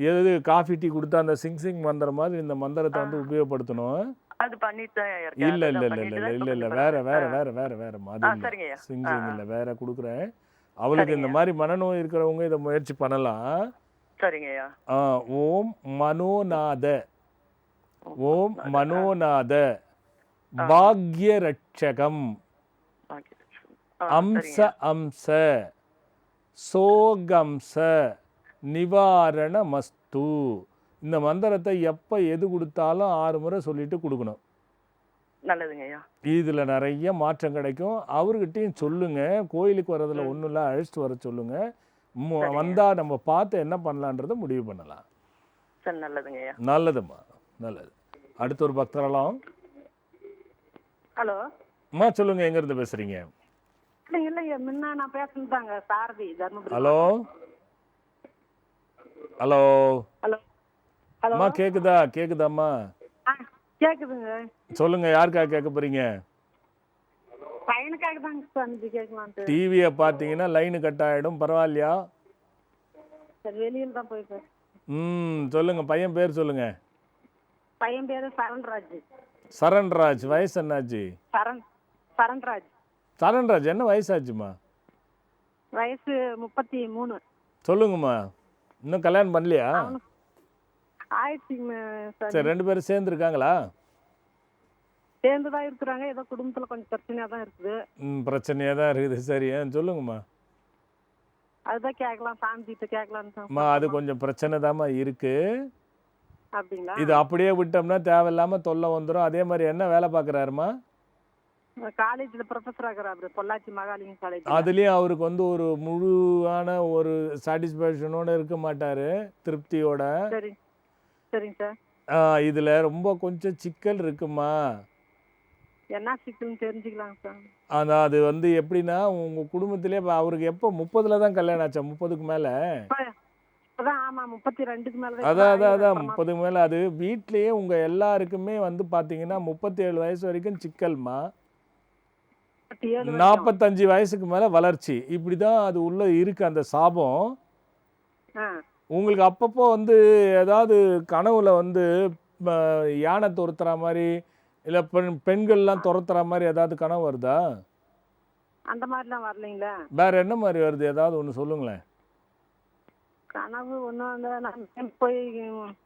எது காஃபி டீ கொடுத்தா அந்த சிங் மந்திரம் மாதிரி இந்த மந்திரத்தை வந்து உபயோகப்படுத்தணும். அது பண்ணிட்டு இல்ல இல்ல இல்ல இல்ல இல்ல இல்ல வேற வேற வேற வேற வேற மாதிரி சிங் இல்ல வேற கொடுக்குறேன். அவளுக்கு இந்த மாதிரி மனநோய் இருக்கிறவங்க இதை முயற்சி பண்ணலாம். சரிங்கய்யா. ஓம் மனோநாத, ஓம் மனோநாத பாக்ய ரட்சகம் அம்ச அம்ச சோகம்ச நிவாரண மஸ்து. இந்த மந்திரத்தை எப்போ எது கொடுத்தாலும் 6 முறை சொல்லிட்டு கொடுக்கணும். நல்லதுங்கய்யா. இதில் நிறைய மாற்றம் கிடைக்கும். அவர்கிட்டையும் சொல்லுங்க, கோயிலுக்கு வர்றதுல ஒன்றும் இல்லை, அழைச்சிட்டு வர சொல்லுங்க. வந்தால் நம்ம பார்த்து என்ன பண்ணலான்றதை முடிவு பண்ணலாம். சரி, நல்லதுங்கய்யா. நல்லதும்மா, நல்லது. அடுத்த ஒரு பக்தரெல்லாம். ஹலோ அம்மா, சொல்லுங்க, எங்கேருந்து பேசுறீங்க? இல்லைங்க, முன்ன நான் பேசுனதாங்க சாரதி தர்மபுரி. ஹலோ ஹலோ ஹலோ அம்மா, கேக்குதாம்மா? கேக்குதுங்க. சொல்லுங்க, யாருக்காக கேட்க போறீங்க? பையனுக்காக தாங்க சாமிஜி கேட்கலான்ட்டு. டிவியை பார்த்தீங்கன்னா லைனு கட் ஆகிடும், பரவாயில்லையா? சரி, வெளியில் தான் போயிருக்கேன். சொல்லுங்க, பையன் பேர் சொல்லுங்க. பையன் பேரு சரண்ராஜ். சரண்ராஜ். வயசு என்னாச்சு? சரண்ராஜ். சரண்ராஜ் என்ன வயசாச்சுமா? வயசு 33. சொல்லுங்கம்மா, இன்னும் கல்யாணம் பண்ணலையா? ஆயிடுச்சுங்க. சரி, 2 பேரும் சேர்ந்து இருக்காங்களா? சேர்ந்துதான் இருக்கிறாங்க. ஏதோ குடும்பத்துல கொஞ்சம் பிரச்சனையா தான் இருக்குது. பிரச்சனையா தான் இருக்குது. சரி, சொல்லுங்கம்மா. அதுதான் கேட்கலாம், சாமிஜிட்ட கேட்கலான்னு. அது கொஞ்சம் பிரச்சனை தாம்மா இருக்கு. அப்படிங்களா? இது அப்படியே விட்டோம்னா தேவையில்லாம தொல்லை வந்துடும். அதே மாதிரி என்ன வேலை பார்க்குறாருமா? காலேஜ்ல ப்ரொஃபஸர் ஆகிறாரு, பொள்ளாச்சி மகாலிங்கம் காலேஜ். அதுலயும் அவருக்கு வந்து ஒரு முழுவான ஒரு சாட்டிஸ்ஃபேக்ஷனோட இருக்க மாட்டாரு, திருப்தியோட. சரி, சரிங்க சார். இதுல ரொம்ப கொஞ்சம் சிக்கல் இருக்குமா? என்ன சிக்கல்னு தெரிஞ்சுக்கலாம் சார். அதான் அது வந்து எப்படின்னா, உங்க குடும்பத்திலே அவருக்கு எப்போ 30ல தான் கல்யாணம் ஆச்சா? 30க்கு மேல? ஆமா, 32க்கு மேல. அதான் 30க்கு மேல. அது வீட்லயே உங்க எல்லாருக்குமே வந்து பாத்தீங்கன்னா 37 வயசு வரைக்கும் சிக்கல்மா. 45 வயசுக்கு மேலே வளர்ச்சி. இப்படி தான் அது உள்ளே இருக்குது அந்த சாபம். உங்களுக்கு அப்பப்போ வந்து ஏதாவது கனவுல வந்து யானை துரத்துற மாதிரி இல்லை பெண்கள்லாம் துரத்துற மாதிரி ஏதாவது கனவு வருதா? அந்த மாதிரிலாம் வரலைங்களா? வேற என்ன மாதிரி வருது? ஏதாவது ஒன்று சொல்லுங்களேன். கனவு ஒன்றும் அந்த நான் போய்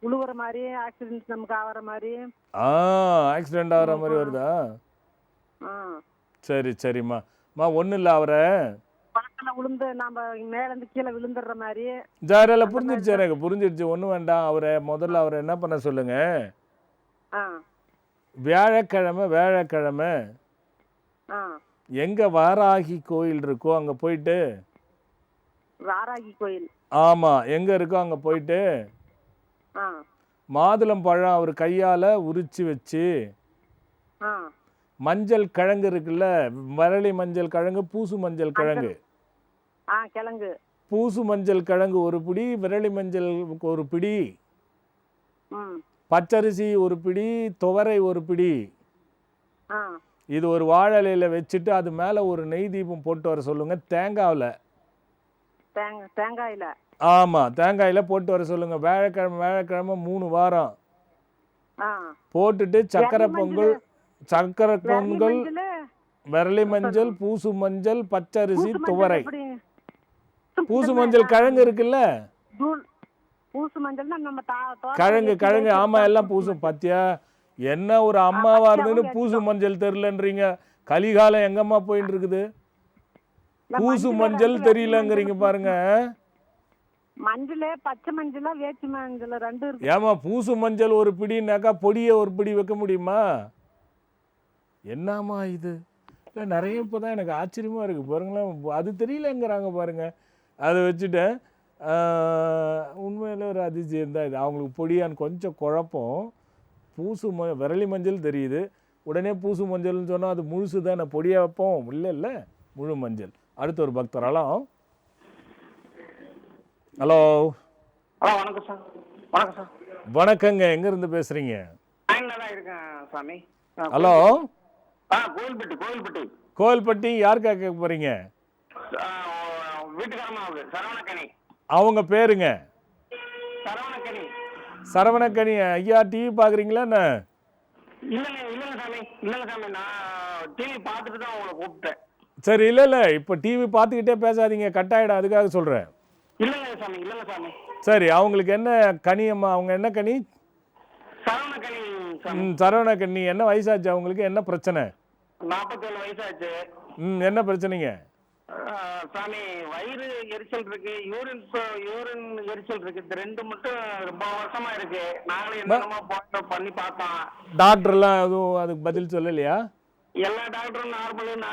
உழுவுற மாதிரி ஆக்சிடென்ட் நமக்கு ஆகிற மாதிரி. ஆக்சிடென்ட் ஆகிற மாதிரி வருதா? சரி சரிம்மா. ஒன்றும் இல்லை, அவரை பழத்துல விழுந்து நம்ம மேலேருந்து கீழே விழுந்துடுற மாதிரி. ஜாரெல்லாம் புரிஞ்சிடுச்சு, எனக்கு புரிஞ்சிடுச்சு, ஒன்றும் வேண்டாம். முதல்ல அவரை என்ன பண்ண சொல்லுங்க. வியாழக்கிழமை எங்க வாராகி கோயில் இருக்கோ அங்க போயிட்டு. வாராகி கோயில்? ஆமா, எங்க இருக்கோ அங்க போயிட்டு மாதுளம் பழம் அவர் கையால உரிச்சு வச்சு, மஞ்சள் கிழங்கு இருக்குல்ல, வரளி மஞ்சள் கிழங்கு, பூசு மஞ்சள் கிழங்கு, கிழங்கு, பூசு மஞ்சள் கிழங்கு ஒரு பிடி, விரலி மஞ்சள் ஒரு பிடி, பச்சரிசி ஒரு பிடி, துவரை ஒரு பிடி, இது ஒரு வாழை இலையில வச்சுட்டு அது மேல ஒரு நெய் தீபம் போட்டு வர சொல்லுங்க. தேங்காயில ஆமா, தேங்காயில போட்டு வர சொல்லுங்க. வியாழக்கிழமை 3 வாரம் போட்டுட்டு சக்கரை பொங்கல், விரலி மஞ்சள், பூசு மஞ்சள், பச்சரிசி, துவரை. பூசு மஞ்சள் கிழங்கு இருக்குல்ல, கிழங்கு ஆமா, எல்லாம் பூசு. பாத்தியா, என்ன ஒரு அம்மாவா இருந்துன்னு பூசு மஞ்சள் தெரியலன்றீங்க. கலிகாலம் எங்கம்மா போயிட்டு இருக்குது, பூசு மஞ்சள் தெரியலங்கிறீங்க பாருங்க. மஞ்சள், பச்சை மஞ்சள், வேச்சி மஞ்சள் 2 இருக்கு. ஏமா பூசு மஞ்சள் ஒரு பிடினாக்கா பொடியை ஒரு பிடி வைக்க முடியுமா? என்னம்மா இது? இல்லை நிறைய இப்போதான் எனக்கு ஆச்சரியமா இருக்கு பாருங்களேன். அது தெரியலங்கிறாங்க பாருங்க. அதை வச்சுட்டேன். உண்மையில ஒரு அதிசயம் தான் இது. அவங்களுக்கு பொடியான்னு கொஞ்சம் குழப்பம். விரலி மஞ்சள் தெரியுது, உடனே பூசு மஞ்சள்னு சொன்னால் அது முழுசு தானே, பொடியாக வைப்போம். இல்லை முழு மஞ்சள். அடுத்த ஒரு பக்தர். ஹலோ. வணக்கம் சார். வணக்கம் சார். வணக்கங்க, எங்கேருந்து பேசுகிறீங்க? இருக்கேன் சாமி. ஹலோ. கோயில்பட்டி. கோயில்பட்டி. யார் கேட்க போகிறீங்க? வீட்டுக்காரமாக சரவணக்கனி. அவங்க பேருங்க? சரவணக்கனி. சரவணக்கனி ஐயா, டிவி பார்க்குறீங்களா என்ன? இல்லைங்க சாமி, நான் டிவி பார்த்துட்டு தான் உங்களை கூப்பிட்டேன். சரி, இல்லை இப்போ டிவி பார்த்துக்கிட்டே பேசாதீங்க, கட் ஆகிடும், அதுக்காக சொல்கிறேன். இல்லைங்க சாமி. சரி, அவங்களுக்கு என்ன கனி அம்மா? அவங்க என்ன கனி? சரவணக்கனி. சரவணக்கனி. என்ன வயசாச்சு அவங்களுக்கு? என்ன பிரச்சனை? 47 வயசாச்சு. என்ன பிரச்சனைங்க சாமி? வயிறு எரிச்சல் இருக்கு, யூரின் எரிச்சல் இருக்கு. இது 2 மட்டும் ரொம்ப வருஷமா இருக்கு. நாங்களே என்னமா பண்ணி பார்த்தோம். டாக்டர்லாம் எதுவும் அதுக்கு பதில் சொல்லலையா? எல்லா டாக்டரும் நார்மலுங்க.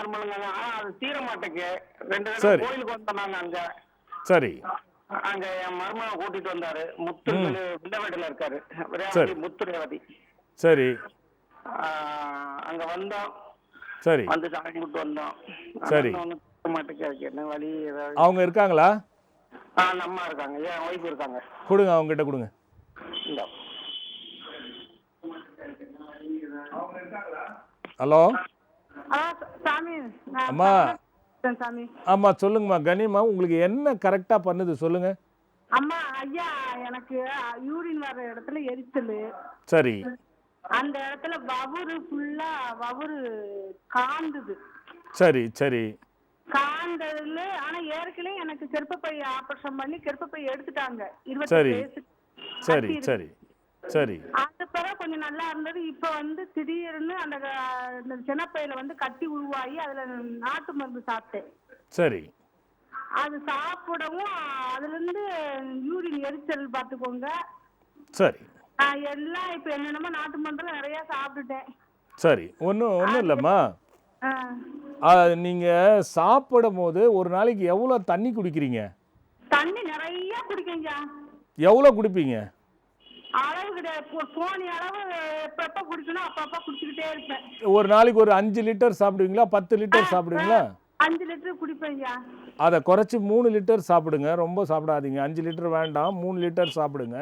ஆனா அது தீர மாட்டேங்க. 2 நாள் கோயிலுக்கு வந்தோம் அங்க. சரி. அங்க என் மருமகனை கூட்டிட்டு வந்தாரு. முத்து வில்லவேட்டில இருக்காரு, முத்து ரேவதி. சரி. அங்க வந்தோம். சரி. வந்து சாமி கும்பிட்டு வந்தோம். சரி. மாட்டேங்க. என்ன வழி ஏதாவது? அவங்க இருக்காங்களா? அம்மா இருக்காங்க, என் ஒய்ஃப் இருக்காங்க. கொடுங்க, அவங்க கிட்ட கொடுங்க. ஹலோ. சாமி. அம்மா. ஆமா, சொல்லுங்கம்மா. கனிமா, உங்களுக்கு என்ன கரெக்டா பண்ணுது சொல்லுங்க. அம்மா, ஐயா, எனக்கு யூரின் வர இடத்துல எரிச்சல். சரி. அந்த இடத்துல வவுறு காந்துது. சரி. காந்ததுல ஆனா ஏற்கனவே எனக்கு கர்ப்பப்பை ஆபரேஷன் பண்ணி கர்ப்பப்பை எடுத்துட்டாங்க 20 சரி. வயசு. சரி. அது பிறகு கொஞ்சம் நல்லா இருந்தது. இப்ப திடீர்னு அந்த சினப்பையில கட்டி உருவாகி அதுல நாட்டு மருந்து சாப்பிட்டேன். சரி. அது சாப்பிடவும் அதுல இருந்து யூரின் எரிச்சல் பார்த்துக்கோங்க. சரி. எல்லாம் இப்ப என்னென்னமோ நாட்டு மருந்து நிறைய சாப்பிட்டுட்டேன். சரி, ஒன்றும் இல்லைம்மா. நீங்க சாப்பிடும் போது ஒரு நாளைக்கு எவ்வளவு தண்ணி குடிக்கிறீங்க? தண்ணி நிறைய குடிக்கீங்க. எவ்வளவு குடிப்பீங்க? அளவு கிடையாது, போனி அளவு. எப்பப்ப குடிக்கணும் அப்பப்ப குடிச்சுக்கிட்டே இருப்பேன். ஒரு நாளைக்கு ஒரு 5 லிட்டர் சாப்பிடுவீங்களா? 10 லிட்டர் சாப்பிடுவீங்களா? 5 லிட்டர் குடிப்பேங்க. அதை குறைச்சி 3 லிட்டர் சாப்பிடுங்க. ரொம்ப சாப்பிடாதீங்க. 5 லிட்டர் வேண்டாம், 3 லிட்டர் சாப்பிடுங்க.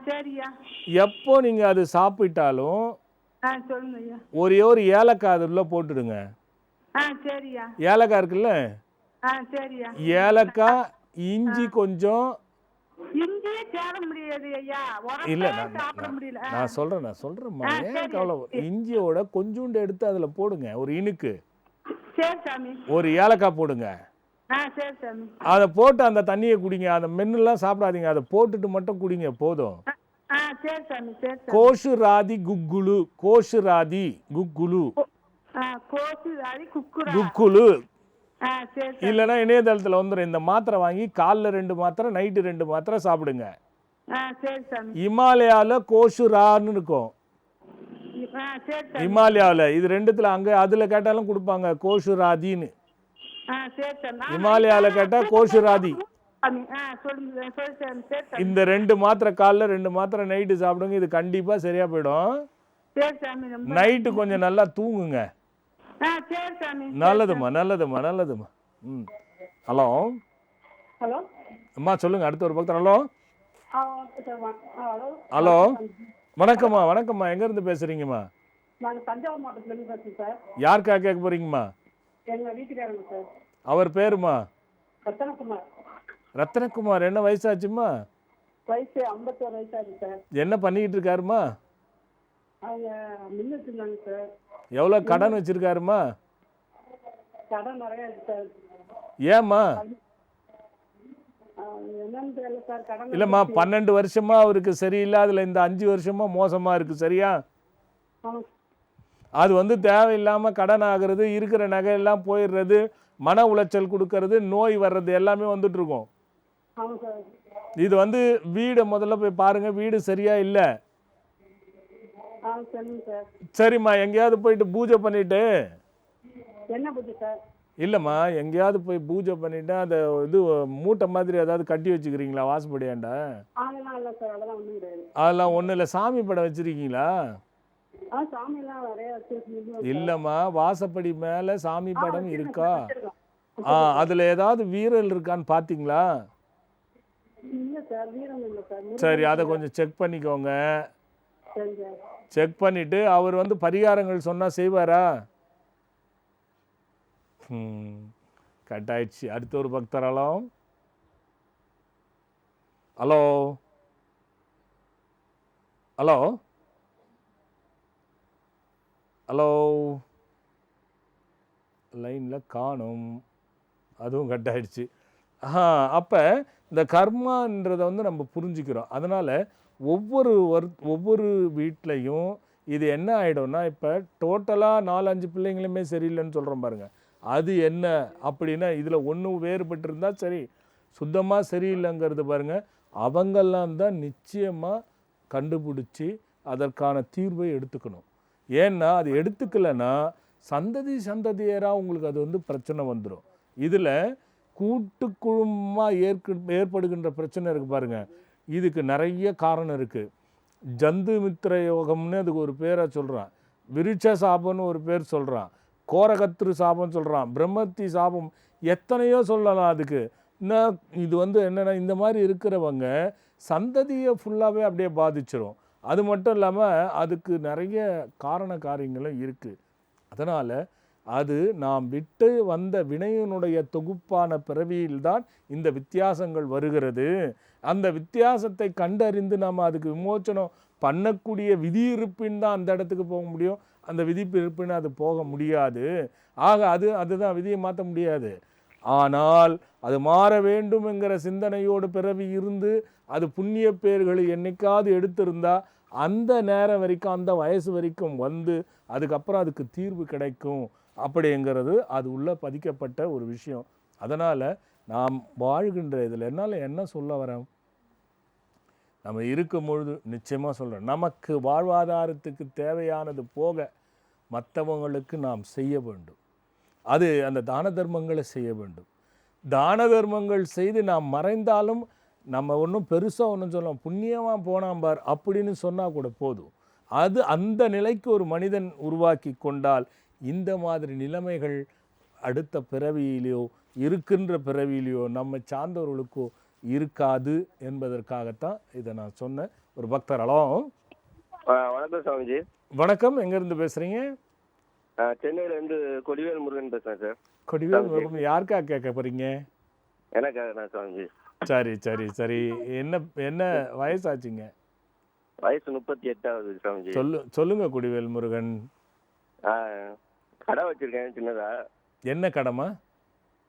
சரியா. எப்போ நீங்க அது சாப்பிட்டாலும் சொல்லுங்க ஐயா. ஒரே ஒரு ஏலக்காய் அதுல போட்டுடுங்க. சரியா. ஏலக்காய் இருக்குல்ல, சரியா. ஏலக்காய், இஞ்சி கொஞ்சம். இஞ்சியே தேட முடியாது ஐயா, இல்லை சாப்பிட முடியல. நான் சொல்கிறேம்மா, ஏன் கவலை. இஞ்சியோட கொஞ்சோண்டு எடுத்து அதில் போடுங்க, ஒரு இனுக்கு. சரி சாமி. ஒரு ஏலக்காய் போடுங்க. சரி சாமி. அதை போட்டு அந்த தண்ணியை குடிங்க. அந்த மென்னுலாம் சாப்பிடாதீங்க, அதை போட்டுட்டு மட்டும் குடிங்க போதும். சரி சாமி. சரி சாமி. கோஷுராதி குக்குலு, கோஷுராதி குக்குலு, கோஷுராதி குக்குலு. சரி. இல்லைன்னா இணையதளத்தில் வந்துடும். இந்த மாத்திரை வாங்கி காலைல 2 மாத்திரை, நைட்டு 2 மாத்திரை சாப்பிடுங்க. சரி சாமி. இமாலயாவில் கோஷுரான்னு இருக்கும். சரி சாமி. இமாலயாவில் இது 2த்துல அங்கே அதில் கேட்டாலும் கொடுப்பாங்க கோஷுராதின்னு. சரி சாமி. இமாலயாவில் கேட்டால் கோஷுராதி. சொல்லுங்க. சரி சாமி. சரி சாமி. இந்த 2 மாத்திரை காலைல, 2 மாத்திரை நைட்டு சாப்பிடுங்க. இது கண்டிப்பாக சரியாக போயிடும். சரி சாமி. நைட்டு கொஞ்சம் நல்லா தூங்குங்க. சரி சாமி. நல்லதும்மா, நல்லதும்மா, நல்லதும்மா. ஹலோ. ஹலோ அம்மா சொல்லுங்கள், அடுத்த ஒரு பக்தர். ஹலோ. ஹலோ ஹலோ, வணக்கம்மா. வணக்கம்மா, எங்கேருந்து பேசுகிறீங்கம்மா? நாங்கள் தஞ்சாவூர் மாவட்டத்துலேருந்து பேசுகிறோம் சார். யாருக்கா கேட்க போகிறீங்கம்மா? எங்கள் வீட்டுக்காரங்க சார். அவர் பேருமா? ரத்தனகுமார். ரத்தனகுமார். என்ன வயசாச்சும்மா? வயசு 51 வயசாச்சு சார். என்ன பண்ணிக்கிட்டு இருக்காருமா? அவங்க மின்னு வச்சுருந்தாங்க சார். எவ்வளோ கடன் வச்சுருக்காருமா? கடன் நிறையா இருக்கு சார். ஏம்மா? என்னன்னு தெரியல சார். கடன் இல்லைம்மா, 12 வருஷமா அவருக்கு சரியில்லை, அதில் இந்த 5 வருஷமா மோசமாக இருக்குது. சரியா? அது வந்து தேவையில்லாமல் கடன் ஆகிறது, இருக்கிற நகையெல்லாம் போயிடுறது, மன உளைச்சல் கொடுக்கறது, நோய் வர்றது எல்லாமே வந்துட்டு இருக்கும். இது வந்து வீடை முதல்ல போய் பாருங்க, வீடு சரியா இல்லை. சரிம்மா, எங்கேயாவது போயிட்டு பூஜை பண்ணிட்டு. என்ன பூஜை சார்? இல்லைம்மா, எங்கேயாவது போய் பூஜை பண்ணிட்டு அந்த இது மூட்டை மாதிரி ஏதாவது கட்டி வச்சுக்கிறீங்களா வாசப்படியாண்டா? அதெல்லாம் இல்லை சார், அதெல்லாம் ஒன்றும் கிடையாது. அதெல்லாம் ஒன்றும் இல்லை. சாமி படம் வச்சுருக்கீங்களா? சாமியெல்லாம் நிறைய வச்சிருக்கீங்க. இல்லைம்மா, வாசப்படி மேலே சாமி படம் இருக்கா? அதில் ஏதாவது வீரல் இருக்கான்னு பார்த்தீங்களா? இல்லை சார், வீரம் இல்லை சார். சரி, அதை கொஞ்சம் செக் பண்ணிக்கோங்க. சரி சார். செக் பண்ணிவிட்டு அவர் வந்து பரிகாரங்கள் சொன்னால் செய்வாரா? கட் ஆயிடுச்சு. அடுத்த ஒரு பக்தர். ஹலோ. ஹலோ. ஹலோ. ஹலோ. லைனில் காணும், அதுவும் கட் ஆயிடுச்சு. அப்போ இந்த கர்மான்றதை வந்து நம்ம புரிஞ்சுக்கிறோம். அதனால் ஒவ்வொரு வீட்லேயும் இது என்ன ஆகிடும்னா, இப்போ டோட்டலாக 4-5 பிள்ளைங்களுமே சரியில்லைன்னு சொல்கிறோம் பாருங்கள். அது என்ன அப்படின்னா, இதில் ஒன்று வேறுபட்டிருந்தால் சரி, சுத்தமாக சரியில்லைங்கிறது பாருங்கள், அவங்கெல்லாம் தான் நிச்சயமாக கண்டுபிடிச்சி அதற்கான தீர்வை எடுத்துக்கணும். ஏன்னா அது எடுத்துக்கலைன்னா சந்ததியராக உங்களுக்கு அது வந்து பிரச்சனை வந்துடும். இதில் கூட்டு குழுமமாக ஏற்படுகின்ற பிரச்சனை இருக்குது பாருங்கள். இதுக்கு நிறைய காரணம் இருக்குது. ஜந்து மித்திர யோகம்னு அதுக்கு ஒரு பேரை சொல்கிறான், விருட்ச சாபம்னு ஒரு பேர் சொல்கிறான், கோரகத்ரு சாபம்னு சொல்கிறான், பிரம்மத்தி சாபம், எத்தனையோ சொல்லலாம் அதுக்கு. இது வந்து என்னென்னா, இந்த மாதிரி இருக்கிறவங்க சந்ததியை ஃபுல்லாகவே அப்படியே பாதிச்சிடும். அது மட்டும் இல்லாமல் அதுக்கு நிறைய காரண காரியங்களும் இருக்குது. அதனால் அது நாம் விட்டு வந்த வினையினுடைய தொகுப்பான பிறவியில்தான் இந்த வித்தியாசங்கள் வருகிறது. அந்த வித்தியாசத்தை கண்டறிந்து நாம் அதுக்கு விமோச்சனம் பண்ணக்கூடிய விதி இருப்பின் தான் அந்த இடத்துக்கு போக முடியும். அந்த விதி இருப்பின்னு அது போக முடியாது. ஆக அதுதான் விதியை மாற்ற முடியாது. ஆனால் அது மாற வேண்டும்ங்கிற சிந்தனையோடு பிறவி இருந்து அது புண்ணிய பேர்களை என்னைக்காவது எடுத்திருந்தால் அந்த நேரம் வரைக்கும், அந்த வயசு வரைக்கும் வந்து அதுக்கப்புறம் அதுக்கு தீர்வு கிடைக்கும் அப்படிங்கிறது அது உள்ள பதிக்கப்பட்ட ஒரு விஷயம். அதனால் நாம் வாழ்கின்ற இதில் என்னால் என்ன சொல்ல வரேன், நம்ம இருக்கும் பொழுது நிச்சயமாக சொல்கிறேன், நமக்கு வாழ்வாதாரத்துக்கு தேவையானது போக மற்றவங்களுக்கு நாம் செய்ய வேண்டும். அது அந்த தான தர்மங்களை செய்ய வேண்டும். தான தர்மங்கள் செய்து நாம் மறைந்தாலும் நம்ம ஒன்றும் பெருசாக ஒன்றும் சொல்லலாம், புண்ணியமாக போனாம் பார் அப்படின்னு சொன்னால் கூட போதும். அது அந்த நிலைக்கு ஒரு மனிதன் உருவாக்கி கொண்டால் இந்த மாதிரி நிலைமைகள் அடுத்த பிறவியிலையோ இருக்கின்ற பிறவியிலையோ நம்மை சார்ந்தவர்களுக்கோ இருக்காது என்பதற்காகத்தான் இதை நான் சொன்னேன். ஒரு பக்தர். ஹலோ. வணக்கம் சாமிஜி. வணக்கம், எங்கேருந்து பேசுகிறீங்க? சென்னையில இருந்து கொடிவேல் முருகன் பேசுறேன் சார். கொடிவேல் முருகன் யாருக்கா கேட்க போறீங்க? எனக்காக தான் சாமிஜி. சரி சரி சரி. என்ன என்ன வயசாச்சுங்க? வயசு 38 ஆகுது சாமிஜி. சொல்லுங்க கொடிவேல் முருகன். கடை வச்சிருக்கேன் சின்னதா. என்ன கடைமா?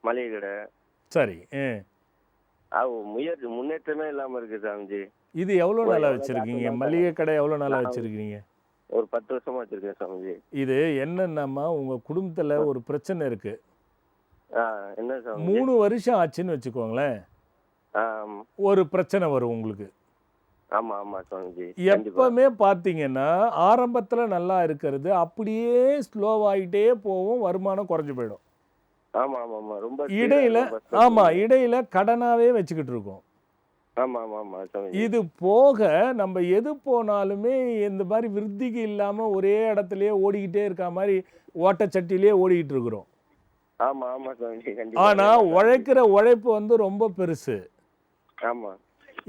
மளிகை கடை. சரி. முன்னேற்றமே இல்லாம இருக்கு சாமிஜி. இது எவ்வளவு நாளா வச்சிருக்கீங்க? மளிகை கடை எவ்வளவு நாளா வச்சிருக்கீங்க? ஒரு 10 வருஷமா வச்சிருக்கேன் சாமிஜி. இது என்னன்னா உங்க குடும்பத்துல ஒரு பிரச்சனை இருக்கு. என்ன சாமிஜி? 3 வருஷம் ஆச்சுன்னு வச்சுக்கோங்களேன். ஒரு பிரச்சனை வரும் உங்களுக்கு. ஆமா ஆமா சாமிஜி. எப்பவுமே பாத்தீங்கன்னா ஆரம்பத்துல நல்லா இருக்கிறது அப்படியே ஸ்லோவாயிட்டே போகும், வருமானம் குறைஞ்சு போயிடும். ஆமா ஆமா ஆமா. ரொம்ப இடையில கடனாவே வச்சுக்கிட்டு இருக்கோம். ஆமா ஆமா ஆமா சாமிஜி. இது போக நம்ம எது போனாலுமே இந்த மாதிரி விருத்திக்கு இல்லாம ஒரே இடத்துலயே ஓடிக்கிட்டே இருக்க மாதிரி ஓட்டச்சட்டிலேயே ஓடிக்கிட்டு இருக்கிறோம். ஆமா ஆமா சாமிஜி. கண்டிப்பா. ஆனா உழைக்கிற உழைப்பு வந்து ரொம்ப பெருசு. ஆமா.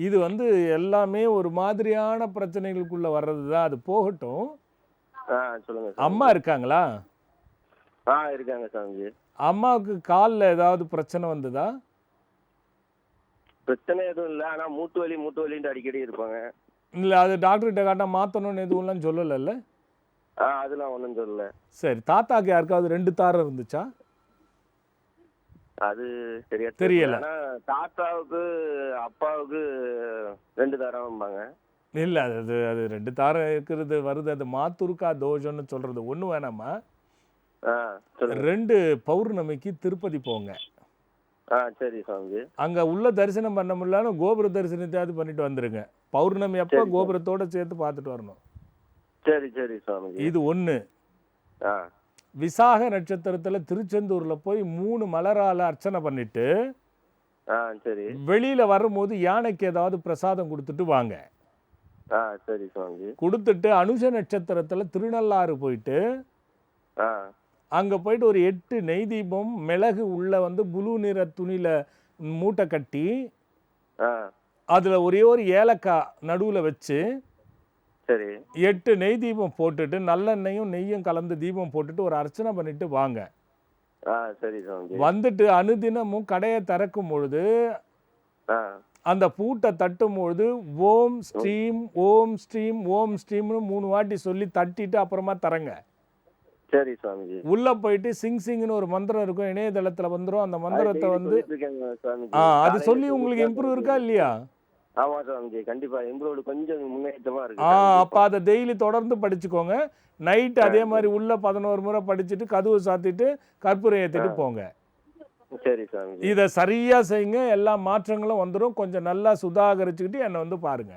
இது வந்து எல்லாமே ஒரு மாதிரியான பிரச்சனைகளுக்குள்ள வர்றதுதான். அது போகட்டும். சொல்லுங்க. அம்மா இருக்காங்களா? இருக்காங்க சாமிஜி. அம்மாவுக்கு காலில் ஏதாவது பிரச்சனை வந்ததா? பிரச்சனை எதுவும் இல்லை. ஆனா மூட்டு வலின்னு அடிக்கடி இருப்பாங்க. இல்ல அது டாக்டர்கிட்ட காட்டா மாத்தணும்னு எதுவும்லாம் சொல்லலைல்ல? அதெல்லாம் ஒன்றும் சொல்லல. சரி. தாத்தாக்கு யாருக்காவது 2 தாரம் இருந்துச்சா? அது சரியா தெரியல. ஆனா தாத்தாவுக்கு அப்பாவுக்கு 2 தாரம்பாங்க. இல்ல அது 2 தாரம் இருக்கிறது வருது. அது மாத்துருக்கா தோஷம்னு சொல்றது ஒண்ணு வேணாமா. 2 பௌர்ணமிக்கு திருப்பதி போங்க. சரி சாமிஜி. அங்க உள்ள தரிசனம் பண்ண முடியலன்னா கோபுர தரிசனத்தையாவது பண்ணிட்டு வந்துருங்க. பௌர்ணமி அப்ப கோபுரத்தோட சேர்த்து பார்த்துட்டு வரணும். சரி சரி சாமிஜி. இது ஒண்ணு. விசாக நட்சத்திரத்துல திருச்செந்தூர்ல போய் 3 மலரால அர்ச்சனை பண்ணிட்டு சரி வெளியில வரும்போது யானைக்கு ஏதாவது பிரசாதம் கொடுத்துட்டு வாங்க. சரி சாமிஜி. கொடுத்துட்டு அனுஷ நட்சத்திரத்துல திருநள்ளாறு போயிட்டு அங்க போயிட்டு ஒரு 8 நெய் தீபம் மிளகு உள்ள வந்து புளு நிற துணியில மூட்டை கட்டி அதுல ஒரே ஒரு ஏலக்காய் நடுவுல வச்சு சரி 8 நெய் தீபம் போட்டுட்டு நல்லெண்ணெயும் நெய்யும் கலந்து தீபம் போட்டுட்டு ஒரு அர்ச்சனை பண்ணிட்டு வாங்க. சரி சாமிஜி. வந்துட்டு அனுதினமும் கடையை திறக்கும் பொழுது அந்த பூட்டை தட்டும் பொழுது ஓம் ஸ்ரீம் ஓம் ஸ்ரீம் ஓம் ஸ்ரீம்னு 3 வாட்டி சொல்லி தட்டிட்டு அப்புறமா தரங்க. சரி சாமிஜி. உள்ள போயிட்டு சிங் சிங்னு ஒரு மந்திரம் இருக்கும், இணையதளத்துல வந்துரும். அந்த மந்திரத்தை வந்து அது சொல்லி உங்களுக்கு இம்ப்ரூவ் இருக்கா இல்லையா? ஆமா சாமிஜி. கண்டிப்பா இம்ப்ரூவ் கொஞ்சம் முன்னேற்றமா இருக்கு. அப்ப அதை டெய்லி தொடர்ந்து படிச்சுக்கோங்க. நைட் அதே மாதிரி உள்ள 11 முறை படிச்சுட்டு கதவு சாத்திட்டு கற்பூரம் ஏத்திட்டு போங்க. சரி சாமிஜி. இதை சரியா செய்யுங்க. எல்லா மாற்றங்களும் வந்துடும். கொஞ்சம் நல்லா சுதாகரிச்சுக்கிட்டு என்னை வந்து பாருங்க.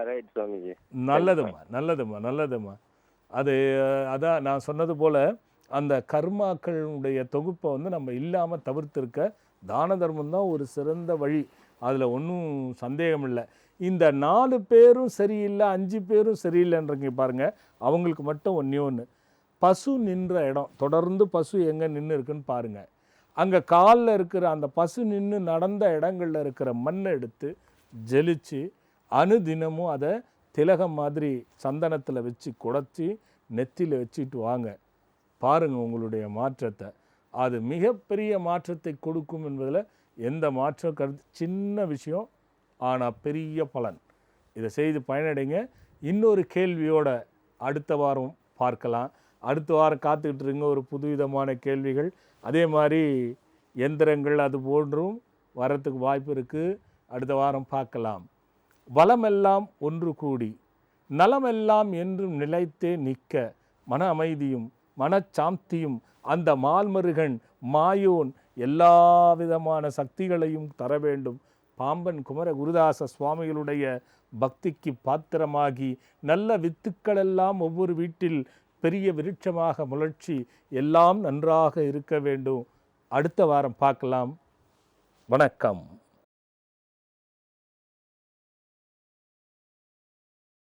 ரைட் சாமிஜி. நல்லதும்மா நல்லதும்மா நல்லதும்மா. அதான் நான் சொன்னது போல அந்த கர்மாக்களுடைய தொகுப்பை வந்து நம்ம இல்லாமல் தவிர்த்திருக்க தான தர்மம் தான் ஒரு சிறந்த வழி. அதில் ஒன்றும் சந்தேகம் இல்லை. இந்த 4 பேரும் சரியில்லை 5 பேரும் சரியில்லைன்றீங்க பாருங்கள். அவங்களுக்கு மட்டும் ஒன்று பசு நின்ற இடம், தொடர்ந்து பசு எங்கே நின்று இருக்குன்னு பாருங்கள். அங்கே காலில் இருக்கிற அந்த பசு நின்று நடந்த இடங்களில் இருக்கிற மண்ணை எடுத்து ஜெலிச்சு அனுதினமும் அதை திலகம் மாதிரி சந்தனத்தில் வச்சு குடைச்சி நெத்தியில் வச்சுட்டு வாங்க. பாருங்கள் உங்களுடைய மாற்றத்தை. அது மிகப்பெரிய மாற்றத்தை கொடுக்கும் என்பதில் எந்த மாற்றம் கருத்து. சின்ன விஷயம் ஆனால் பெரிய பலன். இதை செய்து பயனடைங்க. இன்னொரு கேள்வியோட அடுத்த வாரம் பார்க்கலாம். அடுத்த வாரம் காத்துக்கிட்டு இருங்க ஒரு புதுவிதமான கேள்விகள். அதே மாதிரி எந்திரங்கள் அது போன்றும் வரத்துக்கு வாய்ப்பு இருக்குது. அடுத்த வாரம் பார்க்கலாம். வளமெல்லாம் ஒன்று கூடி நலமெல்லாம் என்றும் நிலைத்தே நிற்க மன அமைதியும் மனச்சாந்தியும் அந்த மால்மருகன் மாயோன் எல்லா விதமான சக்திகளையும் தர வேண்டும். பாம்பன் குமர குருதாச சுவாமிகளுடைய பக்திக்கு பாத்திரமாகி நல்ல வித்துக்களெல்லாம் ஒவ்வொரு வீட்டில் பெரிய விருட்சமாக முளர்ச்சி எல்லாம் நன்றாக இருக்க வேண்டும். அடுத்த வாரம் பார்க்கலாம். வணக்கம்.